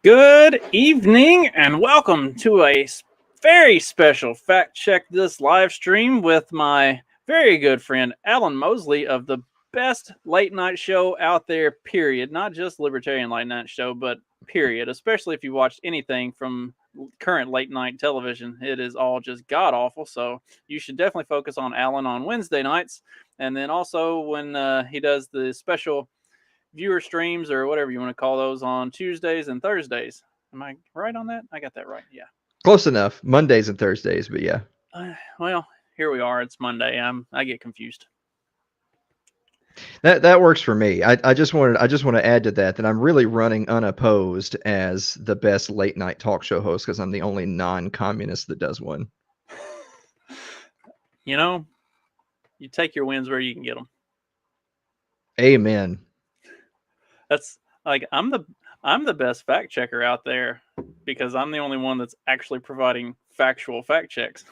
Good evening and welcome to a very special Fact Check This live stream with my very good friend Alan Mosley of the best late night show out there, period. Not just libertarian late night show, but period. Especially if you watched anything from current late night television. It is all just god awful. So you should definitely focus on Alan on Wednesday nights. And then also when he does the special viewer streams or whatever you want to call those on Tuesdays and Thursdays. Am I right on that? I got that right. Yeah. Close enough. Mondays and Thursdays, but yeah. Well, here we are. It's Monday. I get confused. That works for me. I just want to add to that I'm really running unopposed as the best late night talk show host because I'm the only non-communist that does one. You know, you take your wins where you can get them. Amen. That's like I'm the best fact checker out there because I'm the only one that's actually providing factual fact checks,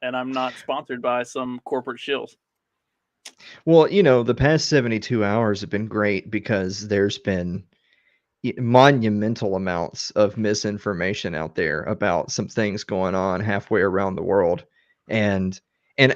and I'm not sponsored by some corporate shills. Well, the past 72 hours have been great because there's been monumental amounts of misinformation out there about some things going on halfway around the world. And and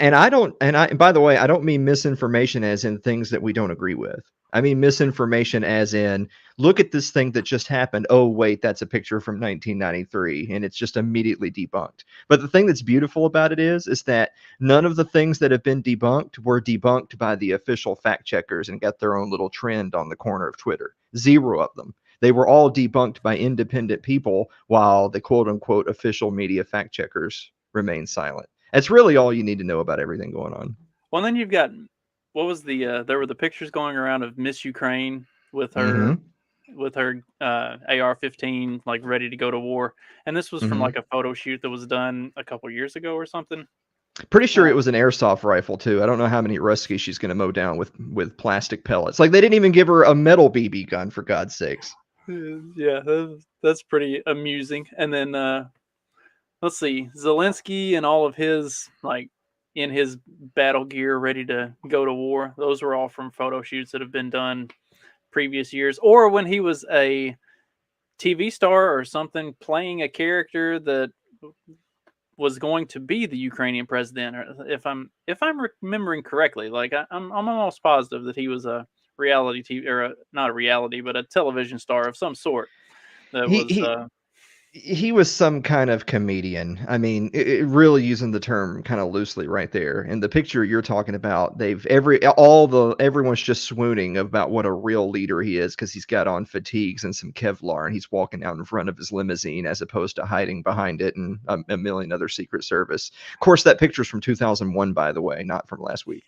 by the way, I don't mean misinformation as in things that we don't agree with. I mean misinformation as in look at this thing that just happened. Oh wait, that's a picture from 1993 and it's just immediately debunked. But the thing that's beautiful about it is that none of the things that have been debunked were debunked by the official fact checkers and got their own little trend on the corner of Twitter. Zero of them. They were all debunked by independent people while the quote unquote official media fact checkers remain silent. That's really all you need to know about everything going on. Well, then you've got what was there were the pictures going around of Miss Ukraine with her Mm-hmm. AR-15 like ready to go to war, and this was from Mm-hmm. like a photo shoot that was done a couple years ago or something. Pretty sure it was an airsoft rifle too. I don't know how many Ruskies she's going to mow down with plastic pellets. Like they didn't even give her a metal BB gun for God's sakes. Yeah, that's pretty amusing. And then let's see, Zelensky and all of his like in his battle gear, ready to go to war. Those were all from photo shoots that have been done previous years, or when he was a TV star or something, playing a character that was going to be the Ukrainian president. Or if I'm remembering correctly, like I'm almost positive that he was a reality TV or not a reality, but a television star of some sort. That He was he he was some kind of comedian. I mean, really using the term kind of loosely right there. In the picture you're talking about, everyone's just swooning about what a real leader he is because he's got on fatigues and some Kevlar and he's walking out in front of his limousine as opposed to hiding behind it and a million other Secret Service. Of course, that picture's from 2001, by the way, not from last week.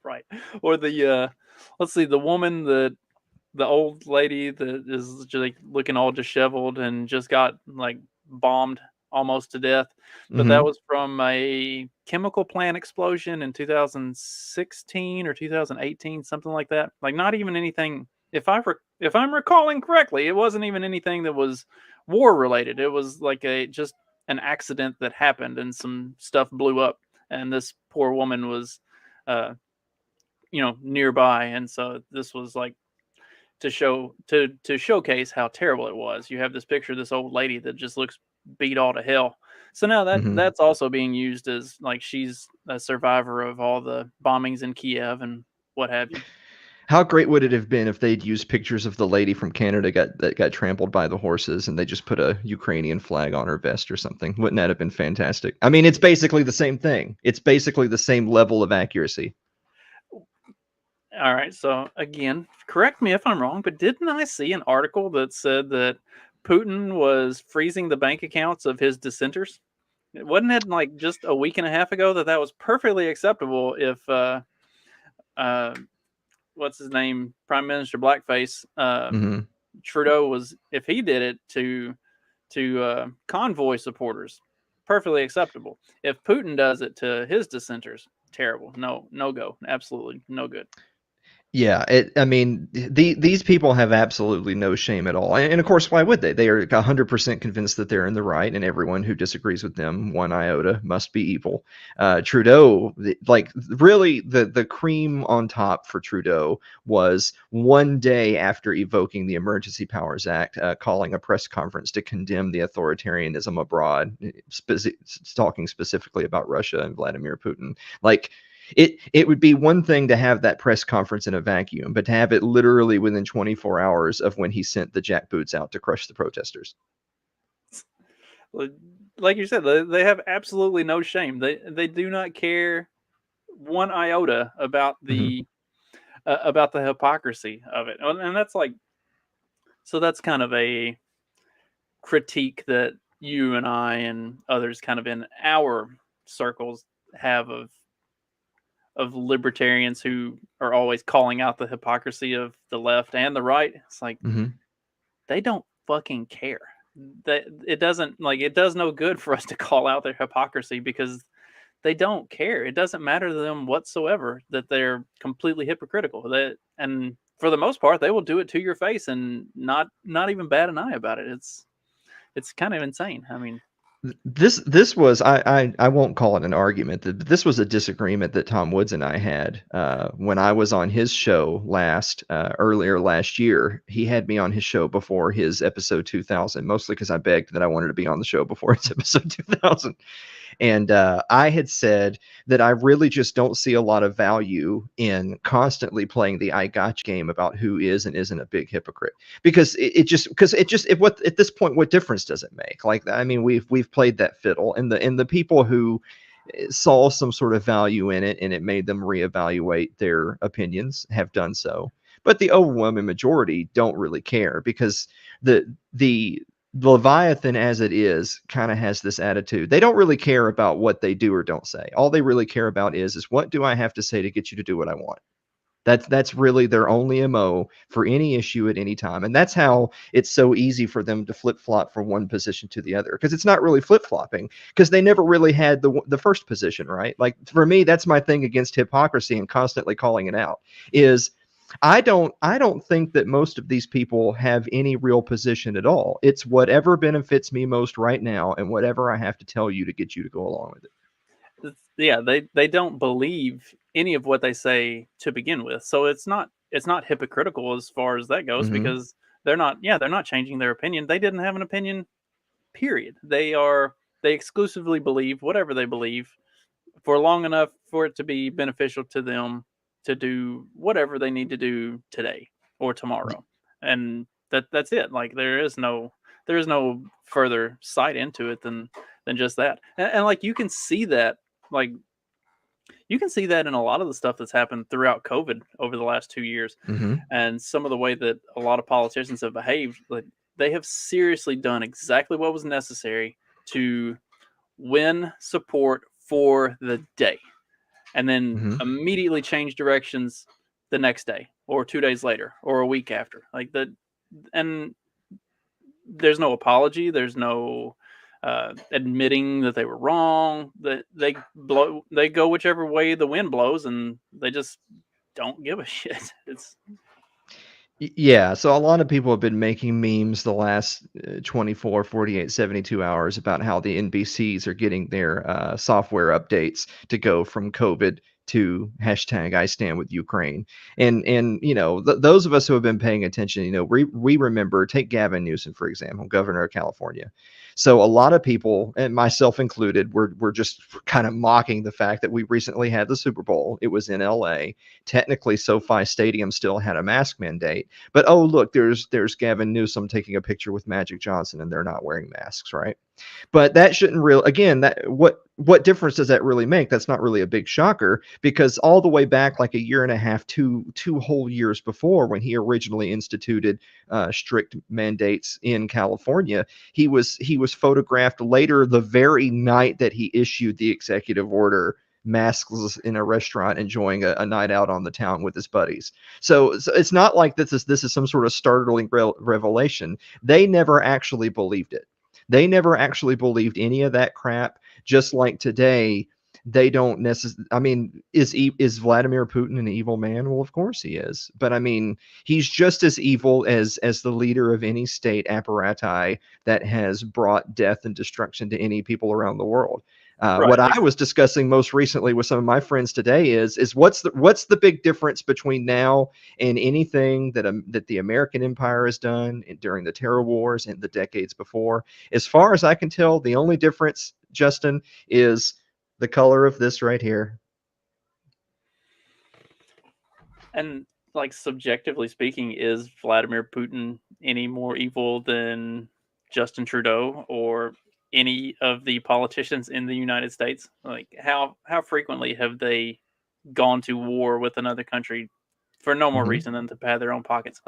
right, or the let's see, the old lady that is just like looking all disheveled and just got like bombed almost to death. But that Hmm. was from a chemical plant explosion in 2016 or 2018, something like that. Like not even anything. If I'm recalling correctly, it wasn't even anything that was war related. It was like a just an accident that happened and some stuff blew up, and this poor woman was, uh, nearby, and so this was like to showcase how terrible it was. You have this picture of this old lady that just looks beat all to hell. So now Hmm. that's also being used as like she's a survivor of all the bombings in Kiev and what have you. How great would it have been if they'd used pictures of the lady from Canada that got trampled by the horses and they just put a Ukrainian flag on her vest or something? Wouldn't that have been fantastic? I mean, it's basically the same thing. It's basically the same level of accuracy. All right, so again, correct me if I'm wrong, but didn't I see an article that said that Putin was freezing the bank accounts of his dissenters? Wasn't it like just a week and a half ago that was perfectly acceptable if uh, what's his name, Prime Minister Blackface, Hmm. Trudeau was if he did it to convoy supporters, perfectly acceptable. If Putin does it to his dissenters, terrible. No, no go. Absolutely no good. Yeah, I mean, these people have absolutely no shame at all, and of course, why would they? They are 100% convinced that they're in the right, and everyone who disagrees with them, one iota, must be evil. Trudeau, really, the cream on top for Trudeau was one day after evoking the Emergency Powers Act, calling a press conference to condemn the authoritarianism abroad, talking specifically about Russia and Vladimir Putin. Like, it would be one thing to have that press conference in a vacuum, but to have it literally within 24 hours of when he sent the jackboots out to crush the protesters. Like you said, they have absolutely no shame. They do not care one iota Mm-hmm. about the hypocrisy of it, and that's like, so that's kind of a critique that you and I and others kind of in our circles have of libertarians who are always calling out the hypocrisy of the left and the right. It's like Mm-hmm. they don't fucking care. That it doesn't, like, it does no good for us to call out their hypocrisy because they don't care. It doesn't matter to them whatsoever that they're completely hypocritical. That, and for the most part, they will do it to your face and not even bat an eye about it. It's kind of insane. I mean, This was I won't call it an argument. This was a disagreement that Tom Woods and I had when I was on his show earlier last year. He had me on his show before his episode 2000, mostly because I begged that I wanted to be on the show before his episode 2000. And I had said that I really just don't see a lot of value in constantly playing the I gotcha game about who is and isn't a big hypocrite, because what at this point, what difference does it make? Like, I mean, we've played that fiddle, and the people who saw some sort of value in it and it made them reevaluate their opinions have done so. But the overwhelming majority don't really care, because the Leviathan, as it is, kind of has this attitude. They don't really care about what they do or don't say. All they really care about is what do I have to say to get you to do what I want? That's really their only MO for any issue at any time. And that's how it's so easy for them to flip-flop from one position to the other, because it's not really flip-flopping, because they never really had the first position, right? Like, for me, that's my thing against hypocrisy and constantly calling it out is I don't think that most of these people have any real position at all. It's whatever benefits me most right now and whatever I have to tell you to get you to go along with it. yeah, they don't believe any of what they say to begin with. So it's not hypocritical as far as that goes, Hmm. because they're not changing their opinion. They didn't have an opinion, period. They exclusively believe whatever they believe for long enough for it to be beneficial to them to do whatever they need to do today or tomorrow. And that's it. Like, there is no further sight into it than just that. And like, like you can see that in a lot of the stuff that's happened throughout COVID over the last 2 years, Hmm. and some of the way that a lot of politicians have behaved. Like, they have seriously done exactly what was necessary to win support for the day, and then Hmm. immediately change directions the next day or 2 days later or a week after. Like that, and there's no apology. There's no admitting that they were wrong. That they go whichever way the wind blows, and they just don't give a shit. It's Yeah, so a lot of people have been making memes the last 24, 48, 72 hours about how the NBCs are getting their software updates to go from COVID to hashtag I stand with Ukraine. And those of us who have been paying attention, we remember, take Gavin Newsom, for example, governor of California. So a lot of people, and myself included, were just kind of mocking the fact that we recently had the Super Bowl. It was in LA. Technically, SoFi Stadium still had a mask mandate, but oh, look, there's Gavin Newsom taking a picture with Magic Johnson, and they're not wearing masks, right? But that shouldn't really, again, that what difference does that really make? That's not really a big shocker, because all the way back like a year and a half, two whole years before, when he originally instituted strict mandates in California, he was photographed later the very night that he issued the executive order, maskless in a restaurant enjoying a night out on the town with his buddies. So it's not like this is some sort of startling revelation. They never actually believed it. They never actually believed any of that crap. Just like today, they don't necessarily. I mean, is Vladimir Putin an evil man? Well, of course he is. But I mean, he's just as evil as the leader of any state apparati that has brought death and destruction to any people around the world. Right. What I was discussing most recently with some of my friends today is what's the big difference between now and anything that the American Empire has done during the terror wars and the decades before. As far as I can tell, the only difference, Justin, is the color of this right here. And like subjectively speaking, is Vladimir Putin any more evil than Justin Trudeau or any of the politicians in the United States? Like how frequently have they gone to war with another country for no more Mhm. reason than to pad their own pockets?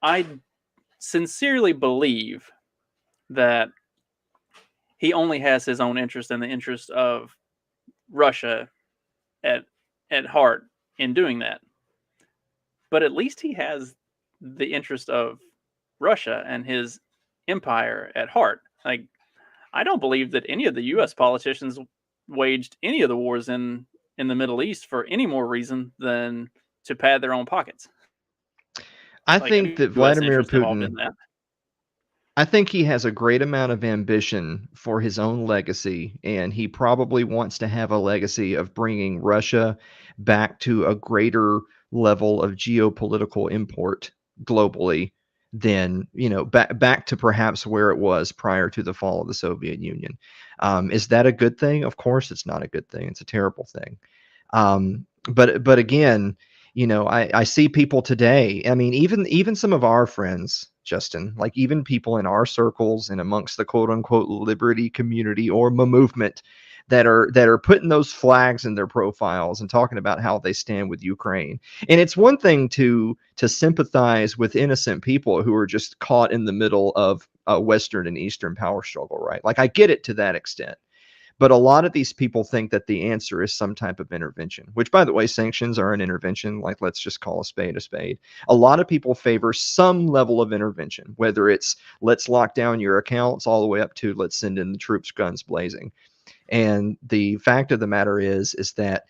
I sincerely believe that he only has his own interest and the interest of Russia at at heart in doing that. But at least he has the interest of Russia and his empire at heart. Like I don't believe that any of the U.S. politicians waged any of the wars in the Middle East for any more reason than to pad their own pockets. I Like think that U.S. Vladimir interest involved in Putin that. I think he has a great amount of ambition for his own legacy, and he probably wants to have a legacy of bringing Russia back to a greater level of geopolitical import globally than, back to perhaps where it was prior to the fall of the Soviet Union. Is that a good thing? Of course, it's not a good thing. It's a terrible thing. But again, I see people today. I mean, even some of our friends, Justin, like even people in our circles and amongst the quote unquote liberty community or movement that are putting those flags in their profiles and talking about how they stand with Ukraine. And it's one thing to sympathize with innocent people who are just caught in the middle of a Western and Eastern power struggle, right? Like I get it to that extent. But a lot of these people think that the answer is some type of intervention, which, by the way, sanctions are an intervention. Like, let's just call a spade a spade. A lot of people favor some level of intervention, whether it's let's lock down your accounts all the way up to let's send in the troops, guns blazing. And the fact of the matter is that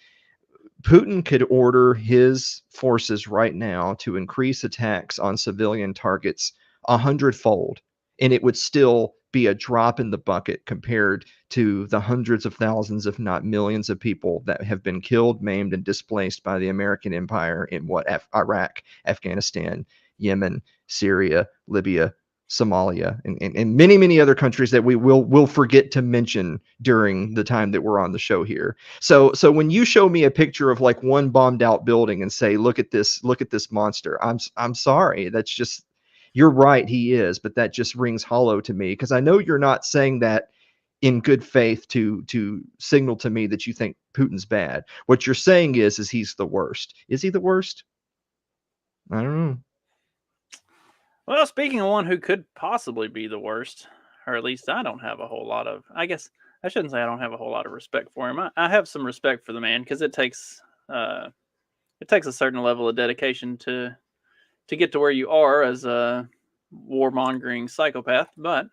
Putin could order his forces right now to increase attacks on civilian targets 100-fold, and it would still be a drop in the bucket compared to the hundreds of thousands, if not millions, of people that have been killed, maimed, and displaced by the American empire in Iraq, Afghanistan, Yemen, Syria, Libya, Somalia, and many, many other countries that we will forget to mention during the time that we're on the show here. So when you show me a picture of like one bombed out building and say, look at this monster, I'm sorry. That's just, you're right, he is, but that just rings hollow to me because I know you're not saying that in good faith to signal to me that you think Putin's bad. What you're saying is he's the worst. Is he the worst? I don't know. Well, speaking of one who could possibly be the worst, or at least I don't have a whole lot of, I guess I shouldn't say I don't have a whole lot of respect for him. I have some respect for the man because it takes a certain level of dedication to get to where you are as a warmongering psychopath. But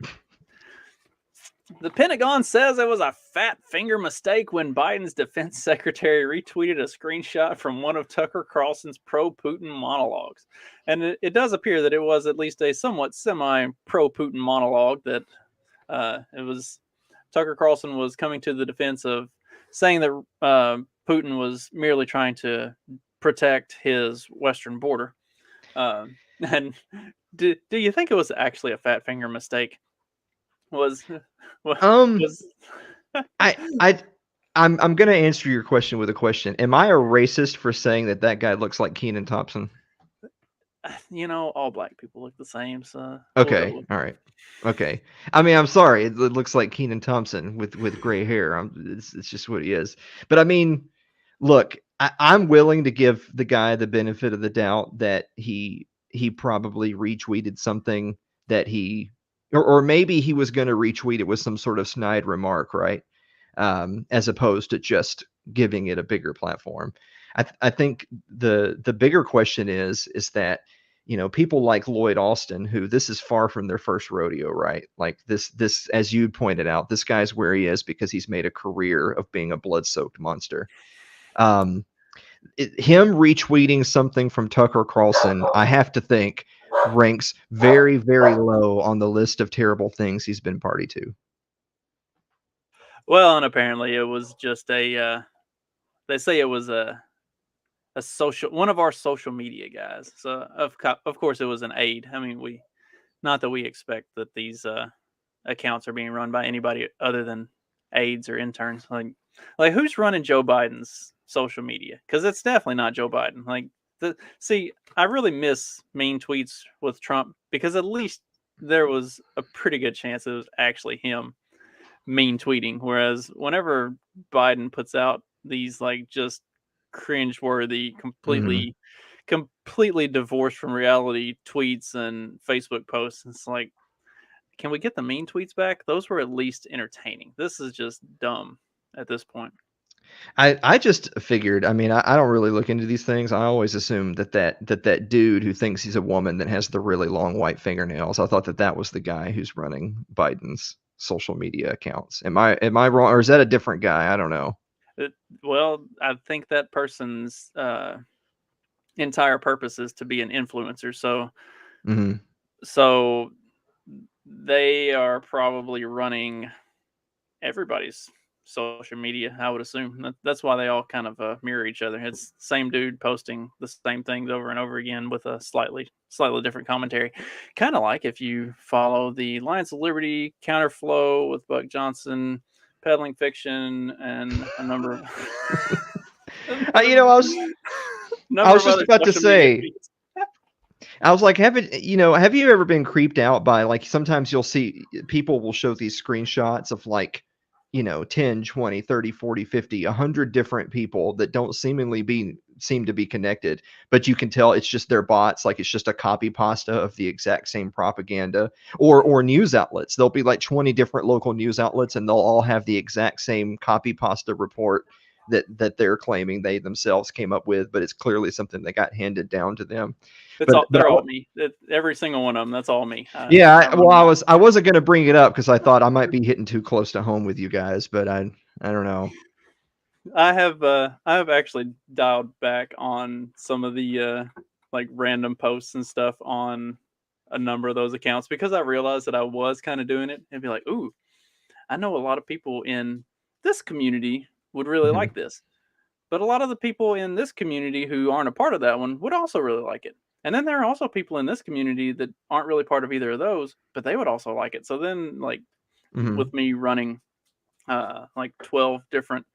the Pentagon says it was a fat finger mistake when Biden's defense secretary retweeted a screenshot from one of Tucker Carlson's pro-Putin monologues. And it does appear that it was at least a somewhat semi-pro-Putin monologue that it was Tucker Carlson was coming to the defense of saying that Putin was merely trying to protect his western border. And do you think it was actually a fat finger mistake? Was Um, was I I I'm gonna answer your question with a question. Am I a racist for saying that guy looks like Keenan Thompson? all black people look the same, so we'll go Okay, with all right, okay. I mean, I'm sorry, it looks like Keenan Thompson with gray hair. It's just what he is. But I mean, look, I'm willing to give the guy the benefit of the doubt that he probably retweeted something that or maybe he was going to retweet it with some sort of snide remark, right? As opposed to just giving it a bigger platform. I think the bigger question is that people like Lloyd Austin, who this is far from their first rodeo, right? Like this, as you pointed out, this guy's where he is because he's made a career of being a blood-soaked monster. Um, him retweeting something from Tucker Carlson, I have to think, ranks very, very low on the list of terrible things he's been party to. Well, and apparently it was just they say it was a one of our social media guys. So of course it was an aide. I mean, not that we expect that these accounts are being run by anybody other than aides or interns. Like who's running Joe Biden's social media? Because it's definitely not Joe Biden. See, I really miss mean tweets with Trump because at least there was a pretty good chance it was actually him mean tweeting. Whereas whenever Biden puts out these like just cringeworthy, Mhm. completely divorced from reality tweets and Facebook posts, it's like, can we get the mean tweets back? Those were at least entertaining. This is just dumb at this point. I just figured. I mean, I don't really look into these things. I always assume that dude who thinks he's a woman that has the really long white fingernails. I thought that was the guy who's running Biden's social media accounts. Am I wrong, or is that a different guy? I don't know. It, well, I think that person's entire purpose is to be an influencer. Hmm. So they are probably running everybody's social media, I would assume. That's why they all kind of mirror each other. It's the same dude posting the same things over and over again with a slightly different commentary. Kind of like if you follow the Alliance of Liberty Counterflow with Buck Johnson, Peddling Fiction, and a number of You know, I number was of just other about to social media say. feeds. I was like, have you ever been creeped out by, like, sometimes you'll see people will show these screenshots of, like, 10, 20, 30, 40, 50, 100 different people that don't seem to be connected, but you can tell it's just their bots, like it's just a copy pasta of the exact same propaganda, or news outlets. There'll be like 20 different local news outlets and they'll all have the exact same copy pasta report that they're claiming they themselves came up with, but it's clearly something that got handed down to them. But They're all me. Every single one of them. That's all me. yeah, I well, run them all. I wasn't gonna bring it up because I thought I might be hitting too close to home with you guys, but I don't know. I have actually dialed back on some of the like random posts and stuff on a number of those accounts because I realized that I was kind of doing it and be like, ooh, I know a lot of people in this community would really Mhm, like this. But a lot of the people in this community who aren't a part of that one would also really like it. And then there are also people in this community that aren't really part of either of those, but they would also like it. So then, like, mhm. with me running like 12 different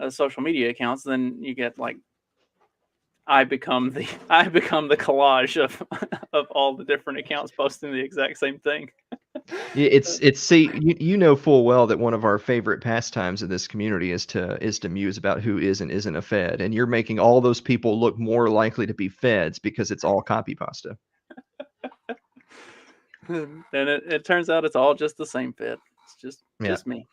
social media accounts, then you get like I become the collage of of all the different accounts posting the exact same thing. Yeah, it's see, you know full well that one of our favorite pastimes in this community is to muse about who is and isn't a Fed, and you're making all those people look more likely to be Feds because it's all copy pasta. And it turns out it's all just the same fit. It's Yeah. just me.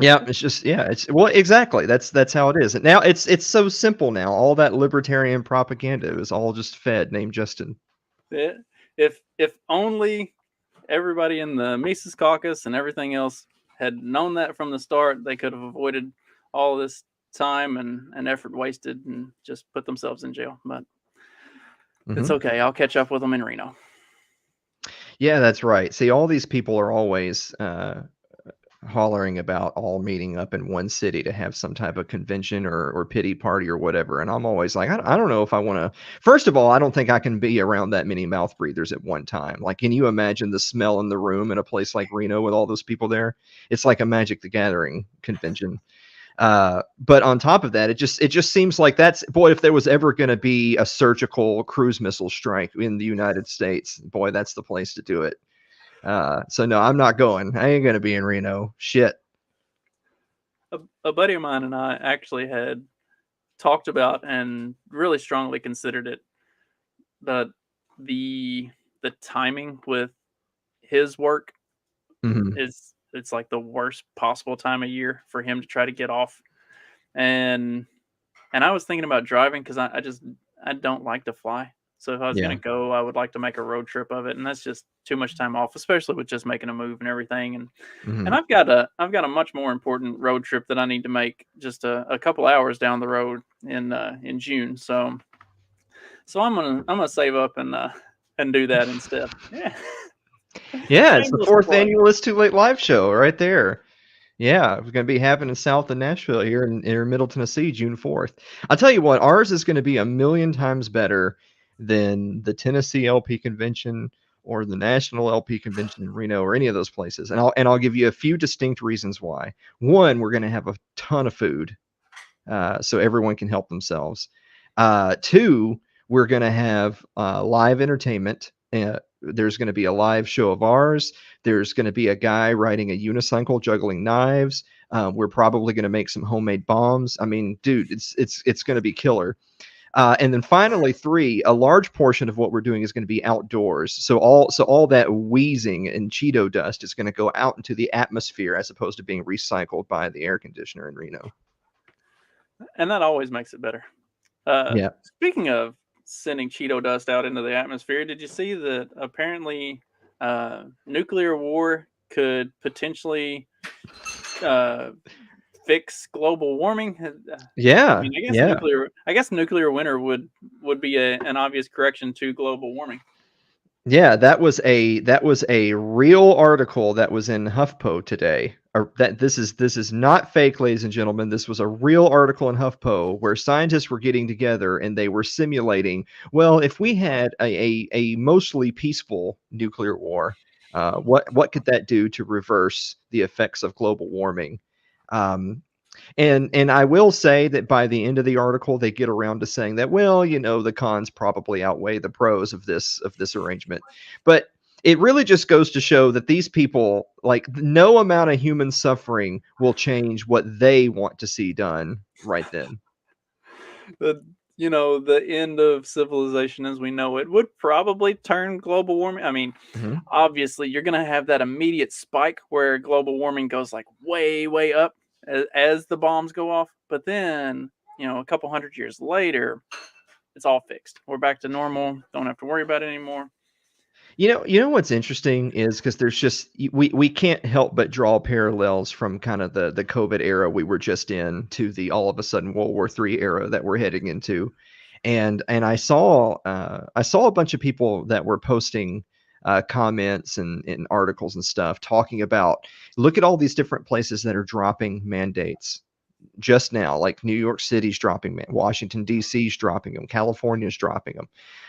Yeah, it's just yeah, it's well, exactly. That's how it is. And now it's so simple now. All that libertarian propaganda is all just Fed named Justin. Yeah. If only everybody in the Mises Caucus and everything else had known that from the start, they could have avoided all this time and effort wasted and just put themselves in jail. But it's Mhm. okay. I'll catch up with them in Reno. Yeah, that's right. See, all these people are always hollering about all meeting up in one city to have some type of convention or pity party or whatever. And I'm always like, I don't know if I want to. First of all, I don't think I can be around that many mouth breathers at one time. Like, can you imagine the smell in the room in a place like Reno with all those people there? It's like a Magic the Gathering convention. But on top of that, it just seems like that's boy, if there was ever going to be a surgical cruise missile strike in the United States, boy, that's the place to do it. So no, I'm not going. I ain't gonna be in Reno. Shit. A buddy of mine and I actually had talked about and really strongly considered it, but the timing with his work Hmm. is it's like the worst possible time of year for him to try to get off. And I was thinking about driving because I don't like to fly. So if I was Yeah. going to go, I would like to make a road trip of it, and that's just too much time off, especially with just making a move and everything. And Mhm. I've got a much more important road trip that I need to make just a couple hours down the road in June. So I'm gonna save up and do that instead. Yeah. Yeah, it's the Shameless 4th plug. annual It's Too Late live show right there. Yeah, it's gonna be happening south of Nashville here in Middle Tennessee, June 4th. I'll tell you what, ours is gonna be a million times better than the Tennessee LP convention or the National LP convention in Reno or any of those places. And I'll give you a few distinct reasons why. One, we're gonna have a ton of food, so everyone can help themselves. Two, we're going to have live entertainment. There's going to be a live show of ours. There's going to be a guy riding a unicycle juggling knives. We're probably going to make some homemade bombs. I mean, dude, it's going to be killer. And then finally, three, a large portion of what we're doing is going to be outdoors. So all that wheezing and Cheeto dust is going to go out into the atmosphere as opposed to being recycled by the air conditioner in Reno. And that always makes it better. Yeah. Speaking of sending Cheeto dust out into the atmosphere, did you see that apparently nuclear war could potentially uh, fix global warming? I Yeah, mean, yeah. I guess nuclear winter would be an obvious correction to global warming. Yeah, that was a real article that was in HuffPo today. That this is not fake, ladies and gentlemen. This was a real article in HuffPo where scientists were getting together and they were simulating, well, if we had a mostly peaceful nuclear war, what could that do to reverse the effects of global warming? Um, and I will say that by the end of the article, they get around to saying that, well, the cons probably outweigh the pros of this arrangement. But it really just goes to show that these people, like, no amount of human suffering will change what they want to see done right then. The the end of civilization as we know it would probably turn global warming. I mean, Mhm. obviously you're going to have that immediate spike where global warming goes like way up as the bombs go off, but then a couple hundred years later it's all fixed, we're back to normal, don't have to worry about it anymore. You know what's interesting is because there's just we can't help but draw parallels from kind of the COVID era we were just in to the all of a sudden World War III era that we're heading into, and I saw a bunch of people that were posting comments and articles and stuff talking about, look at all these different places that are dropping mandates just now, like New York City's dropping them, Washington D.C.'s dropping them, California's dropping them,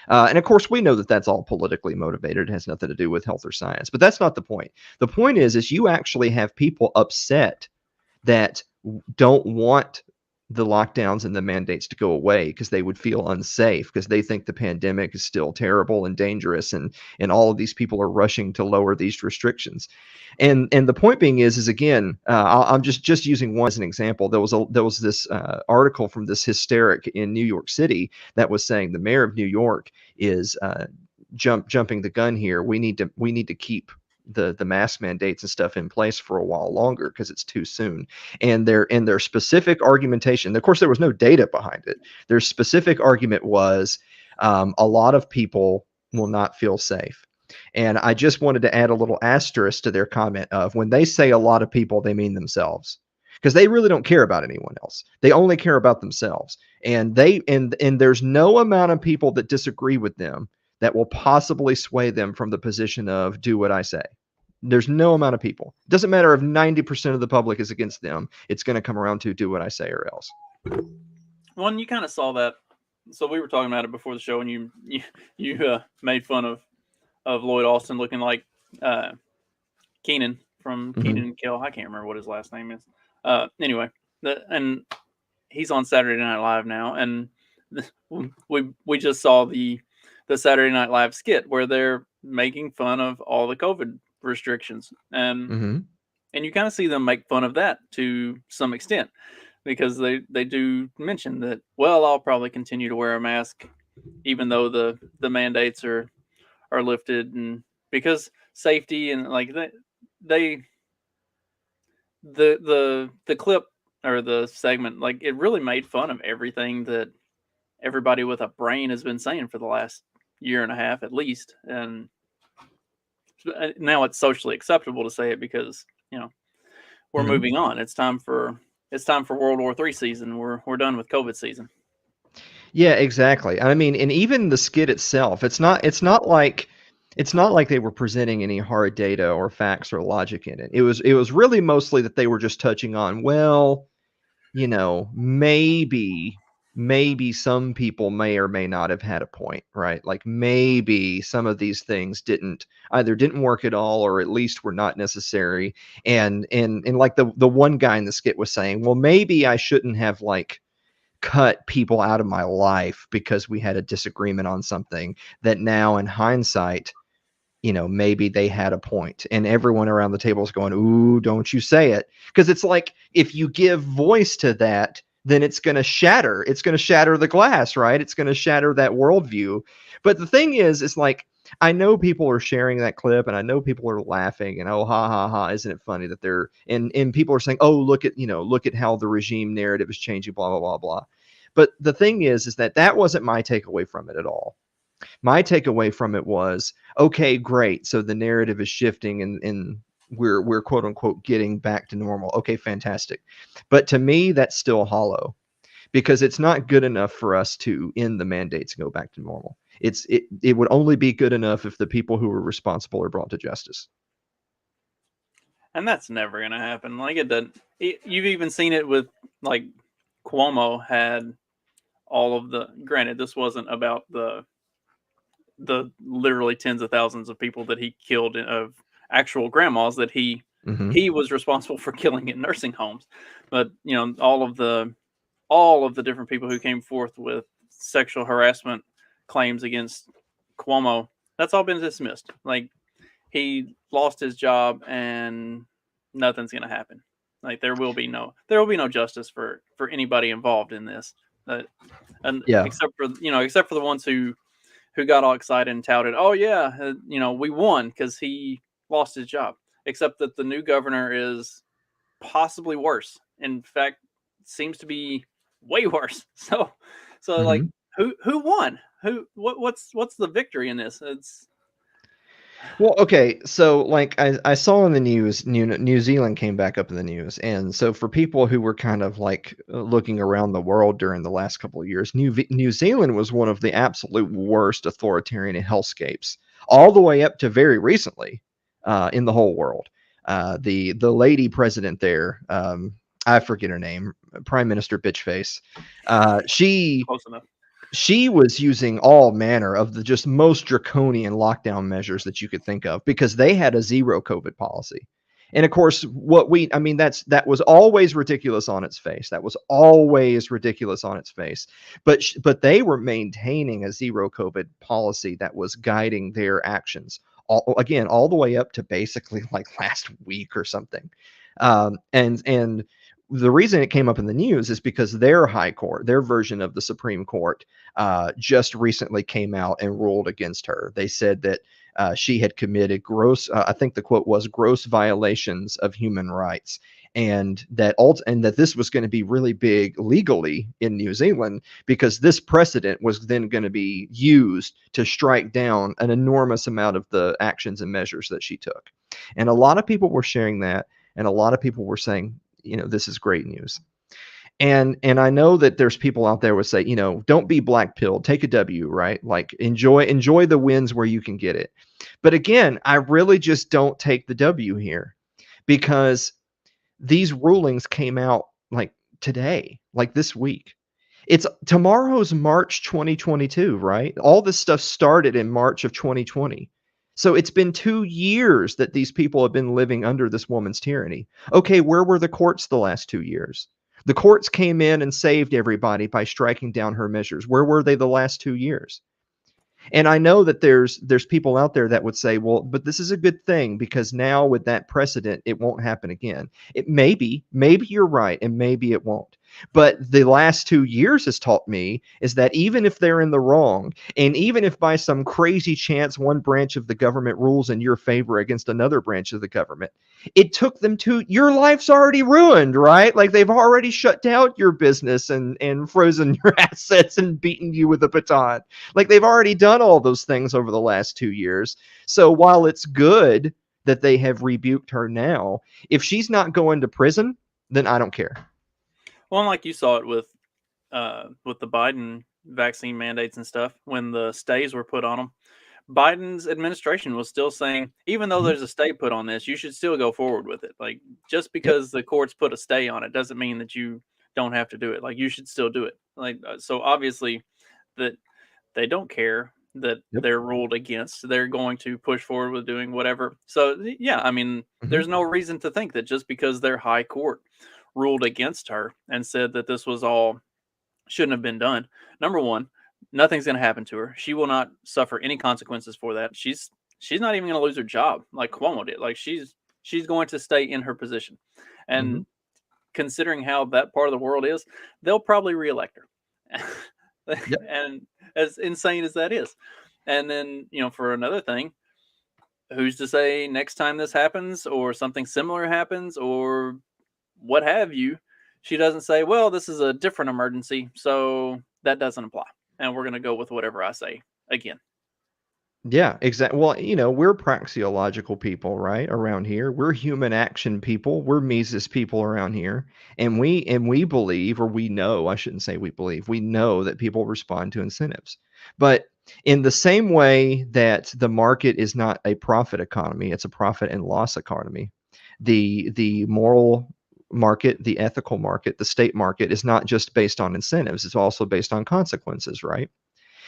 and of course we know that that's all politically motivated. It has nothing to do with health or science. But that's not the point. The point is you actually have people upset that don't want the lockdowns and the mandates to go away because they would feel unsafe because they think the pandemic is still terrible and dangerous, and all of these people are rushing to lower these restrictions. And the point being is again, I'm just using one as an example. There was this article from this hysteric in New York City that was saying the mayor of New York is jumping the gun here. We need to keep the mask mandates and stuff in place for a while longer because it's too soon. And their specific argumentation, of course, there was no data behind it. Their specific argument was, a lot of people will not feel safe. And I just wanted to add a little asterisk to their comment of, when they say a lot of people, they mean themselves. Because they really don't care about anyone else. They only care about themselves. And there's no amount of people that disagree with them that will possibly sway them from the position of do what I say. There's no amount of people. It doesn't matter if 90% of the public is against them. It's going to come around to do what I say or else. Well, and you kind of saw that. So we were talking about it before the show, and you made fun of Lloyd Austin looking like uh, Keenan from Keenan Hmm. and Kel. I can't remember what his last name is. Anyway, and he's on Saturday Night Live now, and we just saw the Saturday Night Live skit where they're making fun of all the COVID restrictions, Hmm. and you kind of see them make fun of that to some extent because they do mention that, well, I'll probably continue to wear a mask even though the mandates are lifted, and because safety and like they the clip or the segment, like, it really made fun of everything that everybody with a brain has been saying for the last year and a half at least, and now it's socially acceptable to say it because we're Mhm. moving on. It's time for World War III season. We're done with COVID season. Yeah, exactly. I mean, and even the skit itself, it's not like they were presenting any hard data or facts or logic in it. It was really mostly that they were just touching on, well, maybe some people may or may not have had a point, right? Like maybe some of these things didn't work at all, or at least were not necessary. And like the one guy in the skit was saying, well, maybe I shouldn't have like cut people out of my life because we had a disagreement on something that now in hindsight, maybe they had a point. And everyone around the table is going, ooh, don't you say it. Because it's like, if you give voice to that, then it's going to shatter. It's going to shatter the glass, right? It's going to shatter that worldview. But the thing is like, I know people are sharing that clip and I know people are laughing and, oh, ha, ha, ha. Isn't it funny that and people are saying, oh, look at how the regime narrative is changing, blah, blah, blah, blah. But the thing is that wasn't my takeaway from it at all. My takeaway from it was, okay, great. So the narrative is shifting and we're quote unquote getting back to normal. Okay, fantastic. But to me, that's still hollow because it's not good enough for us to end the mandates and go back to normal. It would only be good enough if the people who are responsible are brought to justice. And that's never going to happen. Like it doesn't. You've even seen it with like Cuomo had all of the. Granted, this wasn't about the literally tens of thousands of people that he killed of actual grandmas that Mm-hmm. he was responsible for killing in nursing homes, but all of the different people who came forth with sexual harassment claims against Cuomo, that's all been dismissed. Like he lost his job and nothing's going to happen. Like there will be no justice for anybody involved in this. And Yeah. except for the ones who got all excited and touted, "Oh yeah, we won because he lost his job." Except that the new governor is possibly worse. In fact, seems to be way worse. So like, Mm-hmm. who won? What's the victory in this? It's Well, okay, so like I saw in the news, New Zealand came back up in the news, and so for people who were kind of like looking around the world during the last couple of years, New Zealand was one of the absolute worst authoritarian hellscapes, all the way up to very recently, in the whole world. The lady president there, I forget her name, Prime Minister Bitchface, uh, she close enough. she was using all manner of the just most draconian lockdown measures that you could think of because they had a zero COVID policy. And of course, I mean, that was always ridiculous on its face. That was always ridiculous on its face. But they were maintaining a zero COVID policy that was guiding their actions. Again, all the way up to basically like last week or something. And the reason it came up in the news is because their high court, their version of the Supreme Court, just recently came out and ruled against her. They said that she had committed I think the quote was gross violations of human rights, and that this was going to be really big legally in New Zealand because this precedent was then going to be used to strike down an enormous amount of the actions and measures that she took. And a lot of people were sharing that, and a lot of people were saying, this is great news. And I know that there's people out there would say, don't be black pilled, take a W, right? Like enjoy the wins where you can get it. But again, I really just don't take the W here because these rulings came out like today, like this week. It's tomorrow's March 2022, right? All this stuff started in March of 2020. So it's been 2 years that these people have been living under this woman's tyranny. Okay, where were the courts the last 2 years? The courts came in and saved everybody by striking down her measures. Where were they the last 2 years? And I know that there's people out there that would say, well, but this is a good thing because now with that precedent, it won't happen again. Maybe you're right, and maybe it won't. But the last 2 years has taught me is that even if they're in the wrong, and even if by some crazy chance one branch of the government rules in your favor against another branch of the government, it took them to your life's already ruined, right? Like they've already shut down your business and frozen your assets and beaten you with a baton. Like they've already done all those things over the last 2 years. So while it's good that they have rebuked her now, if she's not going to prison, then I don't care. Well, like you saw it with the Biden vaccine mandates and stuff, when the stays were put on them, Biden's administration was still saying, even though Mhm. there's a stay put on this, you should still go forward with it. Like, just Yep. because the courts put a stay on it doesn't mean that you don't have to do it. Like, you should still do it. Like, so obviously that they don't care that Yep. they're ruled against. They're going to push forward with doing whatever. So yeah, I mean, Mhm. there's no reason to think that just because their high court ruled against her and said that this was all shouldn't have been done. Number one, nothing's going to happen to her. She will not suffer any consequences for that. She's not even going to lose her job like Cuomo did. Like she's going to stay in her position. Mhm. And considering how that part of the world is, they'll probably reelect her. Yep. And as insane as that is. And then, for another thing, who's to say next time this happens or something similar happens or what have you, she doesn't say, well, this is a different emergency, so that doesn't apply. And we're going to go with whatever I say again. Yeah, exactly. Well, we're praxeological people, right? Around here, we're human action people. We're Mises people around here, and we believe, or we know. I shouldn't say we believe. We know that people respond to incentives, but in the same way that the market is not a profit economy, it's a profit and loss economy. The moral market, the ethical market, the state market is not just based on incentives; it's also based on consequences, right?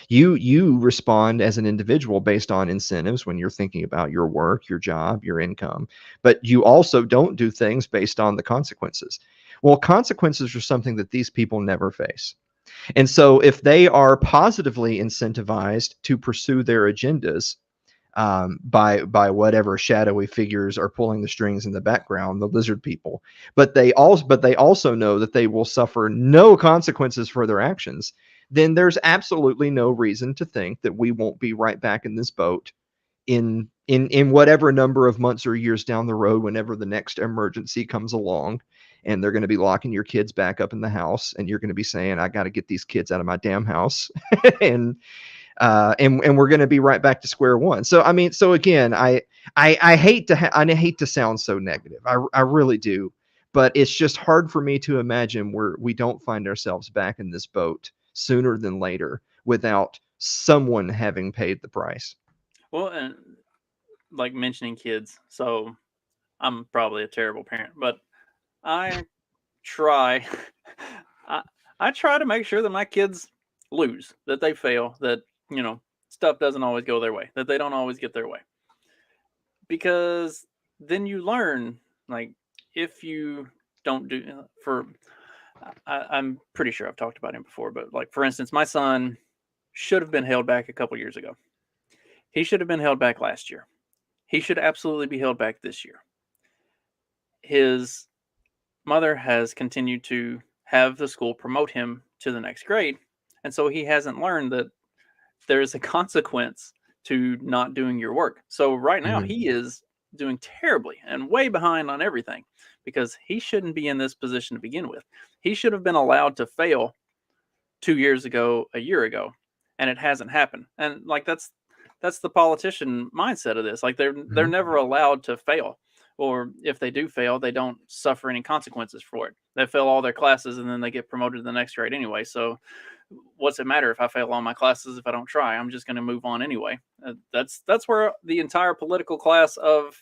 You respond as an individual based on incentives when you're thinking about your work, your job, your income, but you also don't do things based on the consequences. Well, consequences are something that these people never face. And so if they are positively incentivized to pursue their agendas, by whatever shadowy figures are pulling the strings in the background, the lizard people. But they also know that they will suffer no consequences for their actions. Then there's absolutely no reason to think that we won't be right back in this boat in whatever number of months or years down the road, whenever the next emergency comes along. And they're going to be locking your kids back up in the house, and you're going to be saying, "I got to get these kids out of my damn house," and and we're going to be right back to square one. So I mean, so again, I hate to I hate to sound so negative. I really do, but it's just hard for me to imagine where we don't find ourselves back in this boat sooner than later without someone having paid the price. Well, and like mentioning kids, so I'm probably a terrible parent, but I try, I, I try to make sure that my kids lose, that they fail, that, stuff doesn't always go their way, that they don't always get their way. Because then you learn, like, if you don't do, I'm pretty sure I've talked about him before, but like, for instance, my son should have been held back a couple years ago. He should have been held back last year. He should absolutely be held back this year. His mother has continued to have the school promote him to the next grade. And so he hasn't learned that there is a consequence to not doing your work. So right now Mhm. he is doing terribly and way behind on everything because he shouldn't be in this position to begin with. He should have been allowed to fail 2 years ago, a year ago, and it hasn't happened. And like that's the politician mindset of this. Like they're Mhm. never allowed to fail. Or if they do fail, they don't suffer any consequences for it. They fail all their classes and then they get promoted to the next grade anyway. So what's it matter if I fail all my classes if I don't try? I'm just going to move on anyway. That's where the entire political class of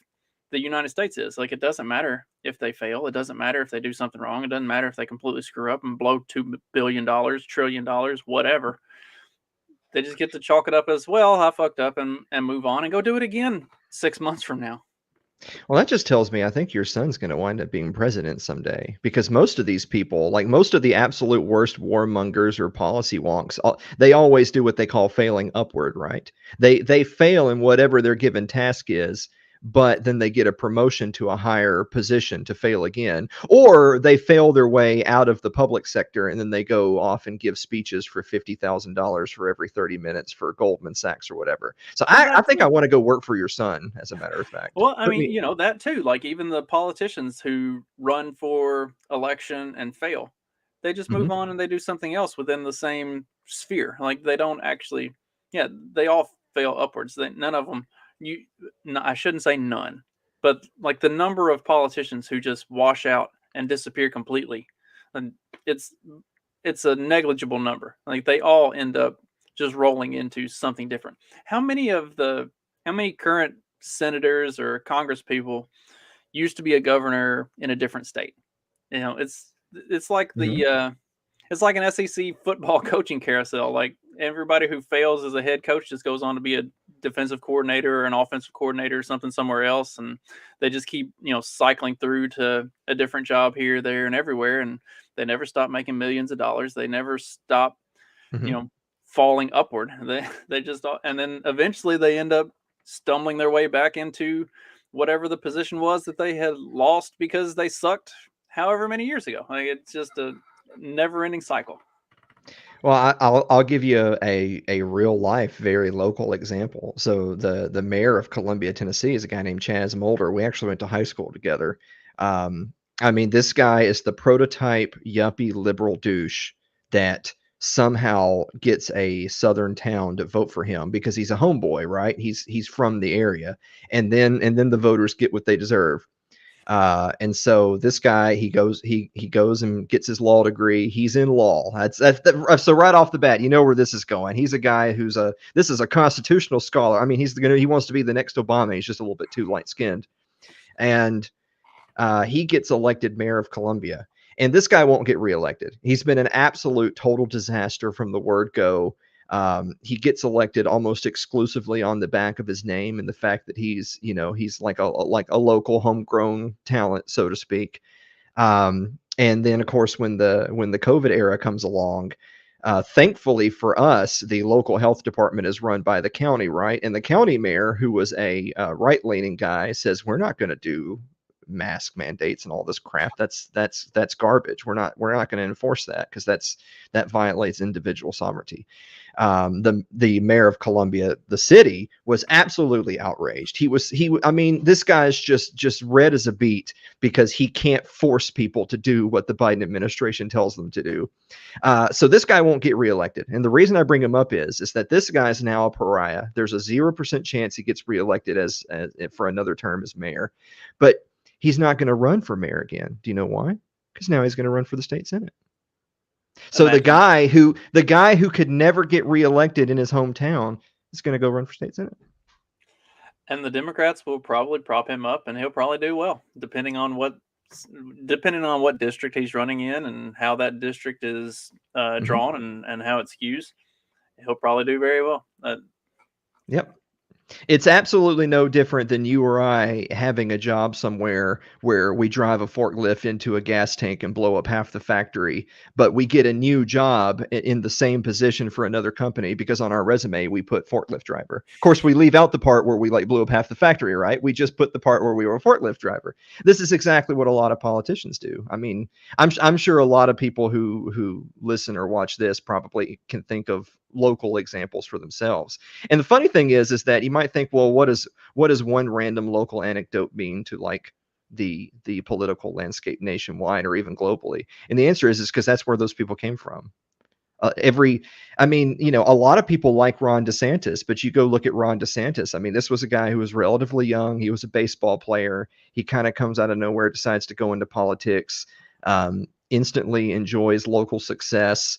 the United States is. Like it doesn't matter if they fail. It doesn't matter if they do something wrong. It doesn't matter if they completely screw up and blow $2 billion, $1 trillion, whatever. They just get to chalk it up as, well, I fucked up, and move on and go do it again 6 months from now. Well, that just tells me I think your son's going to wind up being president someday, because most of these people, like most of the absolute worst warmongers or policy wonks, they always do what they call failing upward, right? They fail in whatever their given task is, but then they get a promotion to a higher position to fail again, or they fail their way out of the public sector and then they go off and give speeches for $50,000 for every 30 minutes for Goldman Sachs or whatever. So Well, I that think I too. want to go work for your son, as a matter of fact. Well, I Put mean, me. you know, that too. Like even the politicians who run for election and fail, they just move Mhm, on and they do something else within the same sphere. Like they don't actually, yeah, they all fail upwards. None of them, you, no, I shouldn't say none, but like the number of politicians who just wash out and disappear completely, and it's it's a negligible number. Like they all end up just rolling into something different. How many of the how many current senators or Congress people used to be a governor in a different state? You know, it's like mhm. it's like an SEC football coaching carousel. Like everybody who fails as a head coach just goes on to be a defensive coordinator or an offensive coordinator or something somewhere else, and they just keep cycling through to a different job here, there, and everywhere, and they never stop making millions of dollars. They never stop you Mhm. know falling upward. They just and then eventually they end up stumbling their way back into whatever the position was that they had lost because they sucked however many years ago. Like it's just a never-ending cycle. Well, I'll give you a real life, very local example. So the mayor of Columbia, Tennessee, is a guy named Chaz Mulder. We actually went to high school together. I mean, this guy is the prototype yuppie liberal douche that somehow gets a southern town to vote for him because he's a homeboy, right? He's from the area, and then the voters get what they deserve. And so this guy, he goes and gets his law degree. He's in law. So right off the bat, you know where this is going. He's a guy who's this is a constitutional scholar. I mean, he wants to be the next Obama. He's just a little bit too light skinned, and he gets elected mayor of Columbia. And this guy won't get reelected. He's been an absolute total disaster from the word go. He gets elected almost exclusively on the back of his name and the fact that he's like a local homegrown talent, so to speak. And then, of course, when the COVID era comes along, thankfully for us, the local health department is run by the county, right? And the county mayor, who was a right-leaning guy, says we're not going to do mask mandates and all this crap. That's garbage. We're not going to enforce that because that violates individual sovereignty. The mayor of Columbia, the city, was absolutely outraged. I mean, this guy's just red as a beet because he can't force people to do what the Biden administration tells them to do. So this guy won't get reelected. And the reason I bring him up is that this guy's now a pariah. There's a 0% chance he gets reelected as for another term as mayor, but he's not going to run for mayor again. Do you know why? Because now he's going to run for the state senate. So Imagine. the guy who could never get reelected in his hometown is going to go run for state senate. And the Democrats will probably prop him up, and he'll probably do well, depending on what district he's running in and how that district is Mhm. drawn and how it skews. He'll probably do very well. Yep. It's absolutely no different than you or I having a job somewhere where we drive a forklift into a gas tank and blow up half the factory, but we get a new job in the same position for another company because on our resume we put forklift driver. Of course, we leave out the part where we like blew up half the factory, right? We just put the part where we were a forklift driver. This is exactly what a lot of politicians do. I mean, I'm sure a lot of people who listen or watch this probably can think of local examples for themselves. And the funny thing is that you might think, well, what does one random local anecdote mean to like the political landscape nationwide or even globally? And the answer is because that's where those people came from. I mean, a lot of people like Ron DeSantis, but you go look at Ron DeSantis. I mean, this was a guy who was relatively young. He was a baseball player. He kind of comes out of nowhere, decides to go into politics, instantly enjoys local success,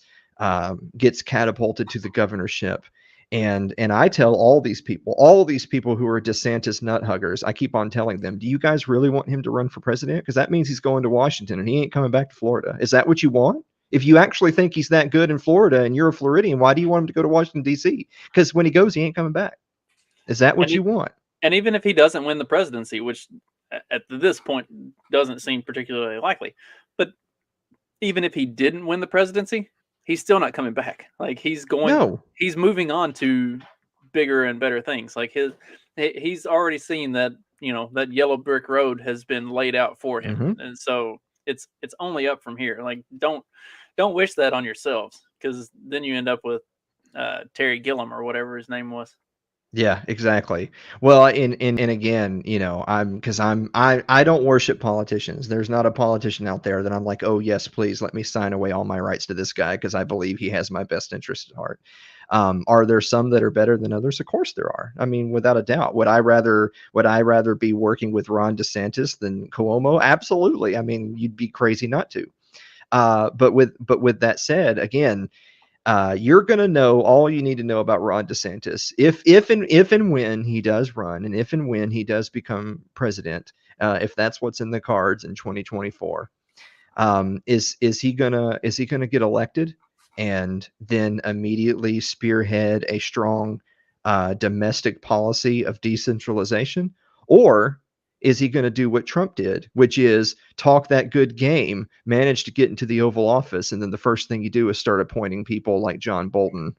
gets catapulted to the governorship. And I tell all these people who are DeSantis nut huggers, I keep on telling them, do you guys really want him to run for president? Because that means he's going to Washington and he ain't coming back to Florida. Is that what you want? If you actually think he's that good in Florida and you're a Floridian, why do you want him to go to Washington, D.C.? Because when he goes, he ain't coming back. Is that And what you want? and even if he doesn't win the presidency, which at this point doesn't seem particularly likely, but even if he didn't win the presidency, he's still not coming back. Like No. he's moving on to bigger and better things. Like he's already seen that that yellow brick road has been laid out for him, Mm-hmm. and so it's only up from here. Like don't wish that on yourselves, because then you end up with Terry Gillum or whatever his name was. Yeah, exactly. Well, and again, I'm because I don't worship politicians. There's not a politician out there that I'm like, oh yes, please let me sign away all my rights to this guy because I believe he has my best interest at heart. Are there some that are better than others? Of course there are. I mean, without a doubt. Would I rather be working with Ron DeSantis than Cuomo? Absolutely. I mean, you'd be crazy not to. But with that said, again, you're going to know all you need to know about Ron DeSantis if and when he does run, and if and when he does become president, if that's what's in the cards in 2024. Is he gonna get elected and then immediately spearhead a strong domestic policy of decentralization, or is he going to do what Trump did, which is talk that good game, manage to get into the Oval Office, and then the first thing you do is start appointing people like John Bolton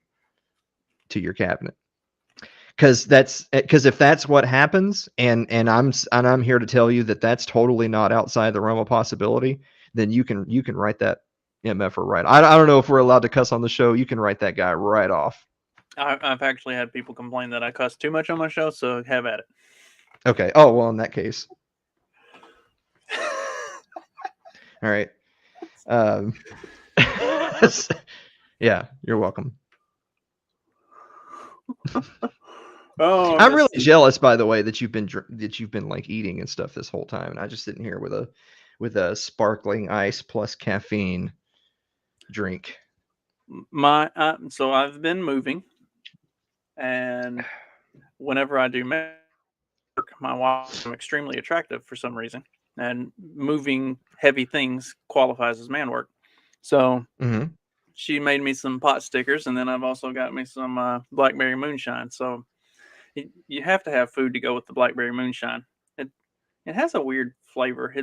to your cabinet? Because if that's what happens, and I'm here to tell you that that's totally not outside the realm of possibility, then you can write that MFer right. I don't know if we're allowed to cuss on the show. You can write that guy right off. I've actually had people complain that I cuss too much on my show, so have at it. Okay. Oh well, in that case, all right. Um, yeah, you're welcome. Oh, I'm really Miss. jealous, by the way, that you've been like eating and stuff this whole time, and I just sitting here with a sparkling ice plus caffeine drink. So I've been moving, and whenever I do work, my wife is extremely attractive for some reason, and moving heavy things qualifies as man work. So Hmm. she made me some pot stickers, and then I've also got me some blackberry moonshine. So you have to have food to go with the blackberry moonshine. It it has a weird flavor.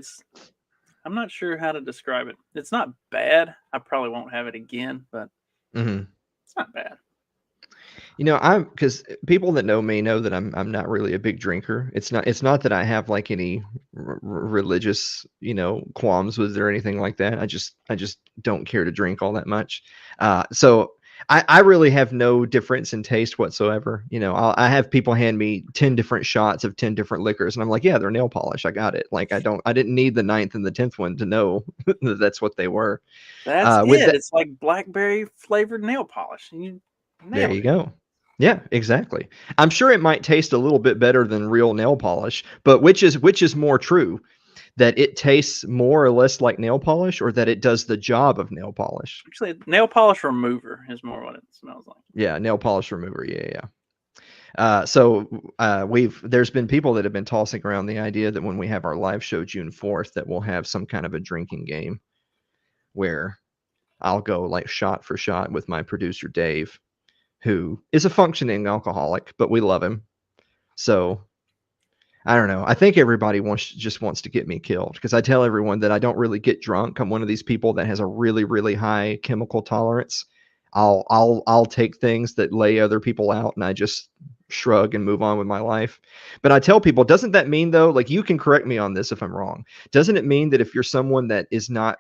I'm not sure how to describe it. It's not bad. I probably won't have it again, but Hmm. it's not bad. I'm because people that know me know that I'm not really a big drinker. It's not that I have like any religious qualms with it or anything like that. I just don't care to drink all that much. So I really have no difference in taste whatsoever. I have people hand me 10 different shots of 10 different liquors, and I'm like, yeah, they're nail polish. I got it. Like I didn't need the ninth and the 10th one to know that that's what they were. That's With it. that, It's like blackberry flavored nail polish. And you there nailed you it. go. Yeah, exactly. I'm sure it might taste a little bit better than real nail polish, but which is more true, that it tastes more or less like nail polish, or that it does the job of nail polish? Actually, nail polish remover is more what it smells like. Yeah, nail polish remover. Yeah, yeah. So there's been people that have been tossing around the idea that when we have our live show June 4th, that we'll have some kind of a drinking game where I'll go like shot for shot with my producer Dave, who is a functioning alcoholic, but we love him. So I don't know. I think everybody just wants to get me killed because I tell everyone that I don't really get drunk. I'm one of these people that has a really, really high chemical tolerance. I'll take things that lay other people out, and I just shrug and move on with my life. But I tell people, doesn't that mean though, like, you can correct me on this if I'm wrong. Doesn't it mean that if you're someone that is not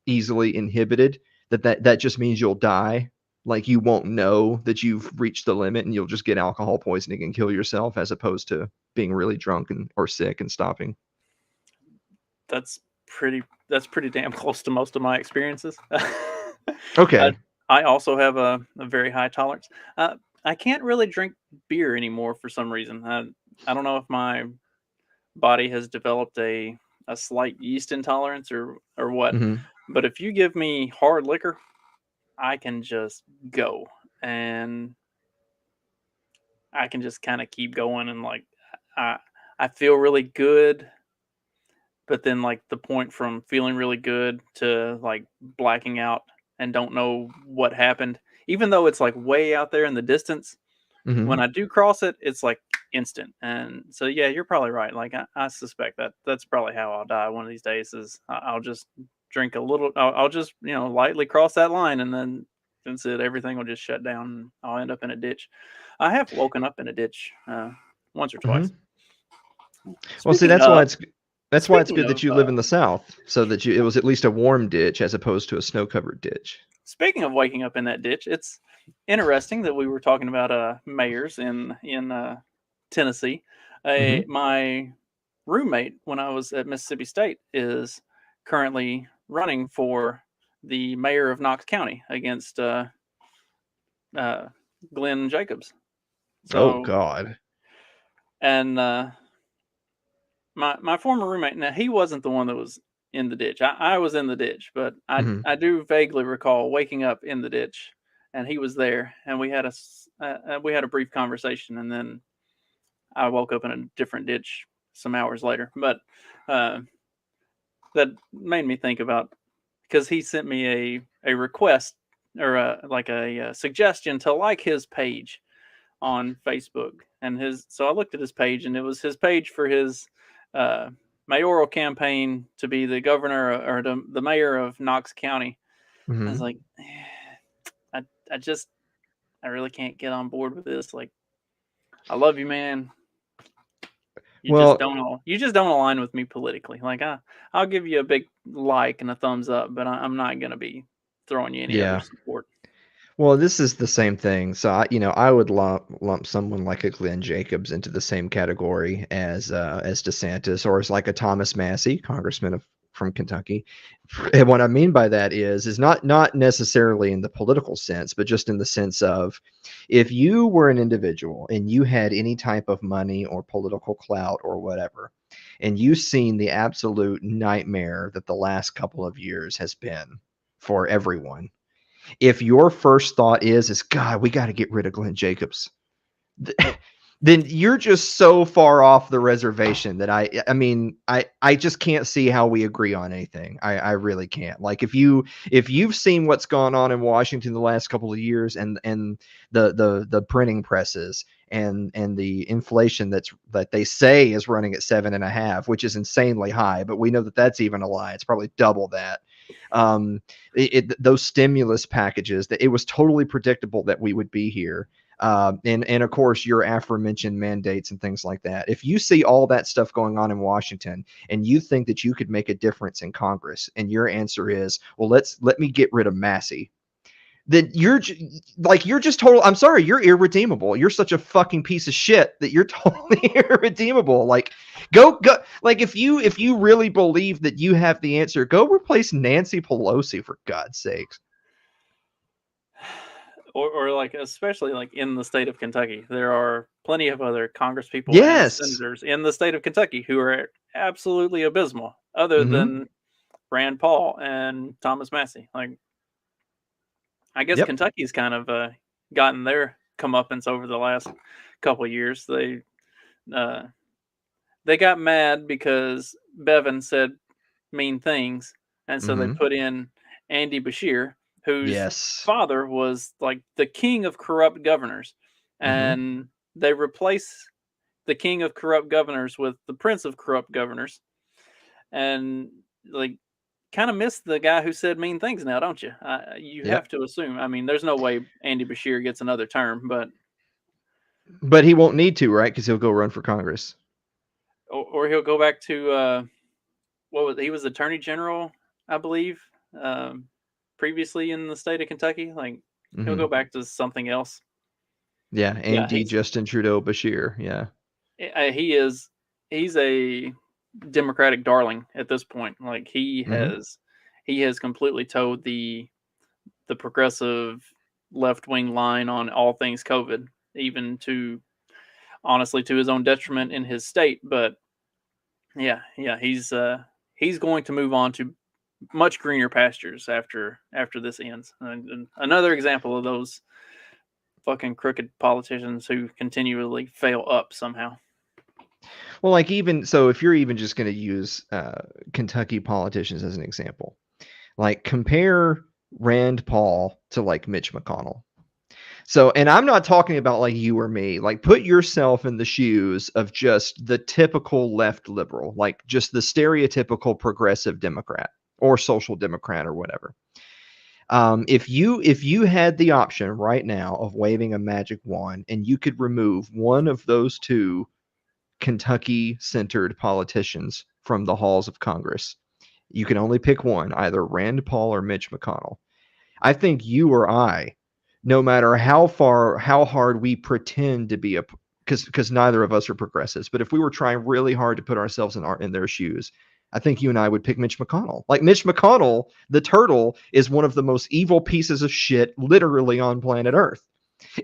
easily inhibited, that just means you'll die? Like, you won't know that you've reached the limit and you'll just get alcohol poisoning and kill yourself, as opposed to being really drunk or sick and stopping. That's pretty damn close to most of my experiences. I, Okay. I also have a very high tolerance. I can't really drink beer anymore for some reason. I don't know if my body has developed a slight yeast intolerance or what. Hmm. But if you give me hard liquor, I can just go, and I can just kind of keep going, and like I I feel really good, but then like the point from feeling really good to like blacking out and don't know what happened, even though it's like way out there in the distance, when Hmm. I do cross it, it's like instant. And so yeah, you're probably right. Like I suspect that that's probably how I'll die one of these days. Is I'll just drink a little. I'll just lightly cross that line, and then that's it. Everything will just shut down. And I'll end up in a ditch. I have woken up in a ditch once or Hmm. twice. Well, see, Speaking of, that's why it's speaking good of, that you live in the South, so that it was at least a warm ditch as opposed to a snow-covered ditch. speaking of waking up in that ditch, it's interesting that we were talking about mayors in Tennessee. Hmm. My roommate when I was at Mississippi State is currently running for the mayor of Knox County against uh, Glenn Jacobs. Oh So, God. and my former roommate, now he wasn't the one that was in the ditch. I was in the ditch, but Hmm. I do vaguely recall waking up in the ditch, and he was there, and we had a brief conversation, and then I woke up in a different ditch some hours later. But uh, that made me think about, because he sent me a request or like a suggestion to like his page on Facebook, and his so I looked at his page, and it was his page for his uh, mayoral campaign to be the governor or the mayor of Knox County. I was Hmm. like, I I just I really can't get on board with this. Like, I love you, man. Well, You just don't align with me politically. Like, I'll give you a big like and a thumbs up, but I'm not gonna be throwing you any other yeah. support. Well, this is the same thing. So I would lump someone like a Glenn Jacobs into the same category as DeSantis or as like a Thomas Massey, congressman from Kentucky. And what I mean by that is not necessarily in the political sense, but just in the sense of if you were an individual and you had any type of money or political clout or whatever, and you've seen the absolute nightmare that the last couple of years has been for everyone, if your first thought is God, we got to get rid of Glenn Jacobs, then you're just so far off the reservation that I just can't see how we agree on anything. I really can't. Like if you've seen what's gone on in Washington the last couple of years, and the printing presses and the inflation that they say is running at 7.5, which is insanely high, but we know that that's even a lie. It's probably double that. um those stimulus packages, that it was totally predictable that we would be here, and of course your aforementioned mandates and things like that. If you see all that stuff going on in Washington and you think that you could make a difference in Congress, and your answer is, well, let me get rid of Massey, then you're just total. I'm sorry, you're irredeemable. You're such a fucking piece of shit that you're totally irredeemable. Like, go. Like, if you really believe that you have the answer, go replace Nancy Pelosi, for God's sakes. Or like, especially like in the state of Kentucky, there are plenty of other congresspeople and Yes. senators in the state of Kentucky who are absolutely abysmal, other Mm-hmm. than Rand Paul and Thomas Massey. Like, I guess Yep. Kentucky's kind of gotten their comeuppance over the last couple of years. Uh, they got mad because Bevin said mean things, and so they Mm-hmm. put in Andy Bashir, whose Yes. father was like the king of corrupt governors, Mm-hmm. and they replace the king of corrupt governors with the prince of corrupt governors, and like kind of miss the guy who said mean things now, don't you? You have Yep. to assume. I mean, there's no way Andy Bashir gets another term, but But he won't need to, right? Because he'll go run for Congress. or he'll go back to what was he was attorney general, I believe, um, previously in the state of Kentucky. Like, he'll Mm-hmm. go back to something else. Yeah, Yeah, Andy Justin Trudeau Bashir. Yeah. he is he's a Democratic darling at this point. Like, Mm-hmm. he has completely towed the progressive left wing line on all things COVID, even to honestly to his own detriment in his state. But yeah, he's going to move on to much greener pastures after this ends. And another example of those fucking crooked politicians who continually fail up somehow. Well, like, even so, if you're even just going to use Kentucky politicians as an example, like, compare Rand Paul to like Mitch McConnell. So, and I'm not talking about like you or me. Like, put yourself in the shoes of just the typical left liberal, like just the stereotypical progressive Democrat or social democrat or whatever. If you had the option right now of waving a magic wand and you could remove one of those two Kentucky-centered politicians from the halls of Congress. You can only pick one, either Rand Paul or Mitch McConnell. I think you or I, no matter how hard we pretend to be because neither of us are progressives, but if we were trying really hard to put ourselves in their shoes, I think you and I would pick Mitch McConnell. Like Mitch McConnell, the turtle, is one of the most evil pieces of shit literally on planet Earth.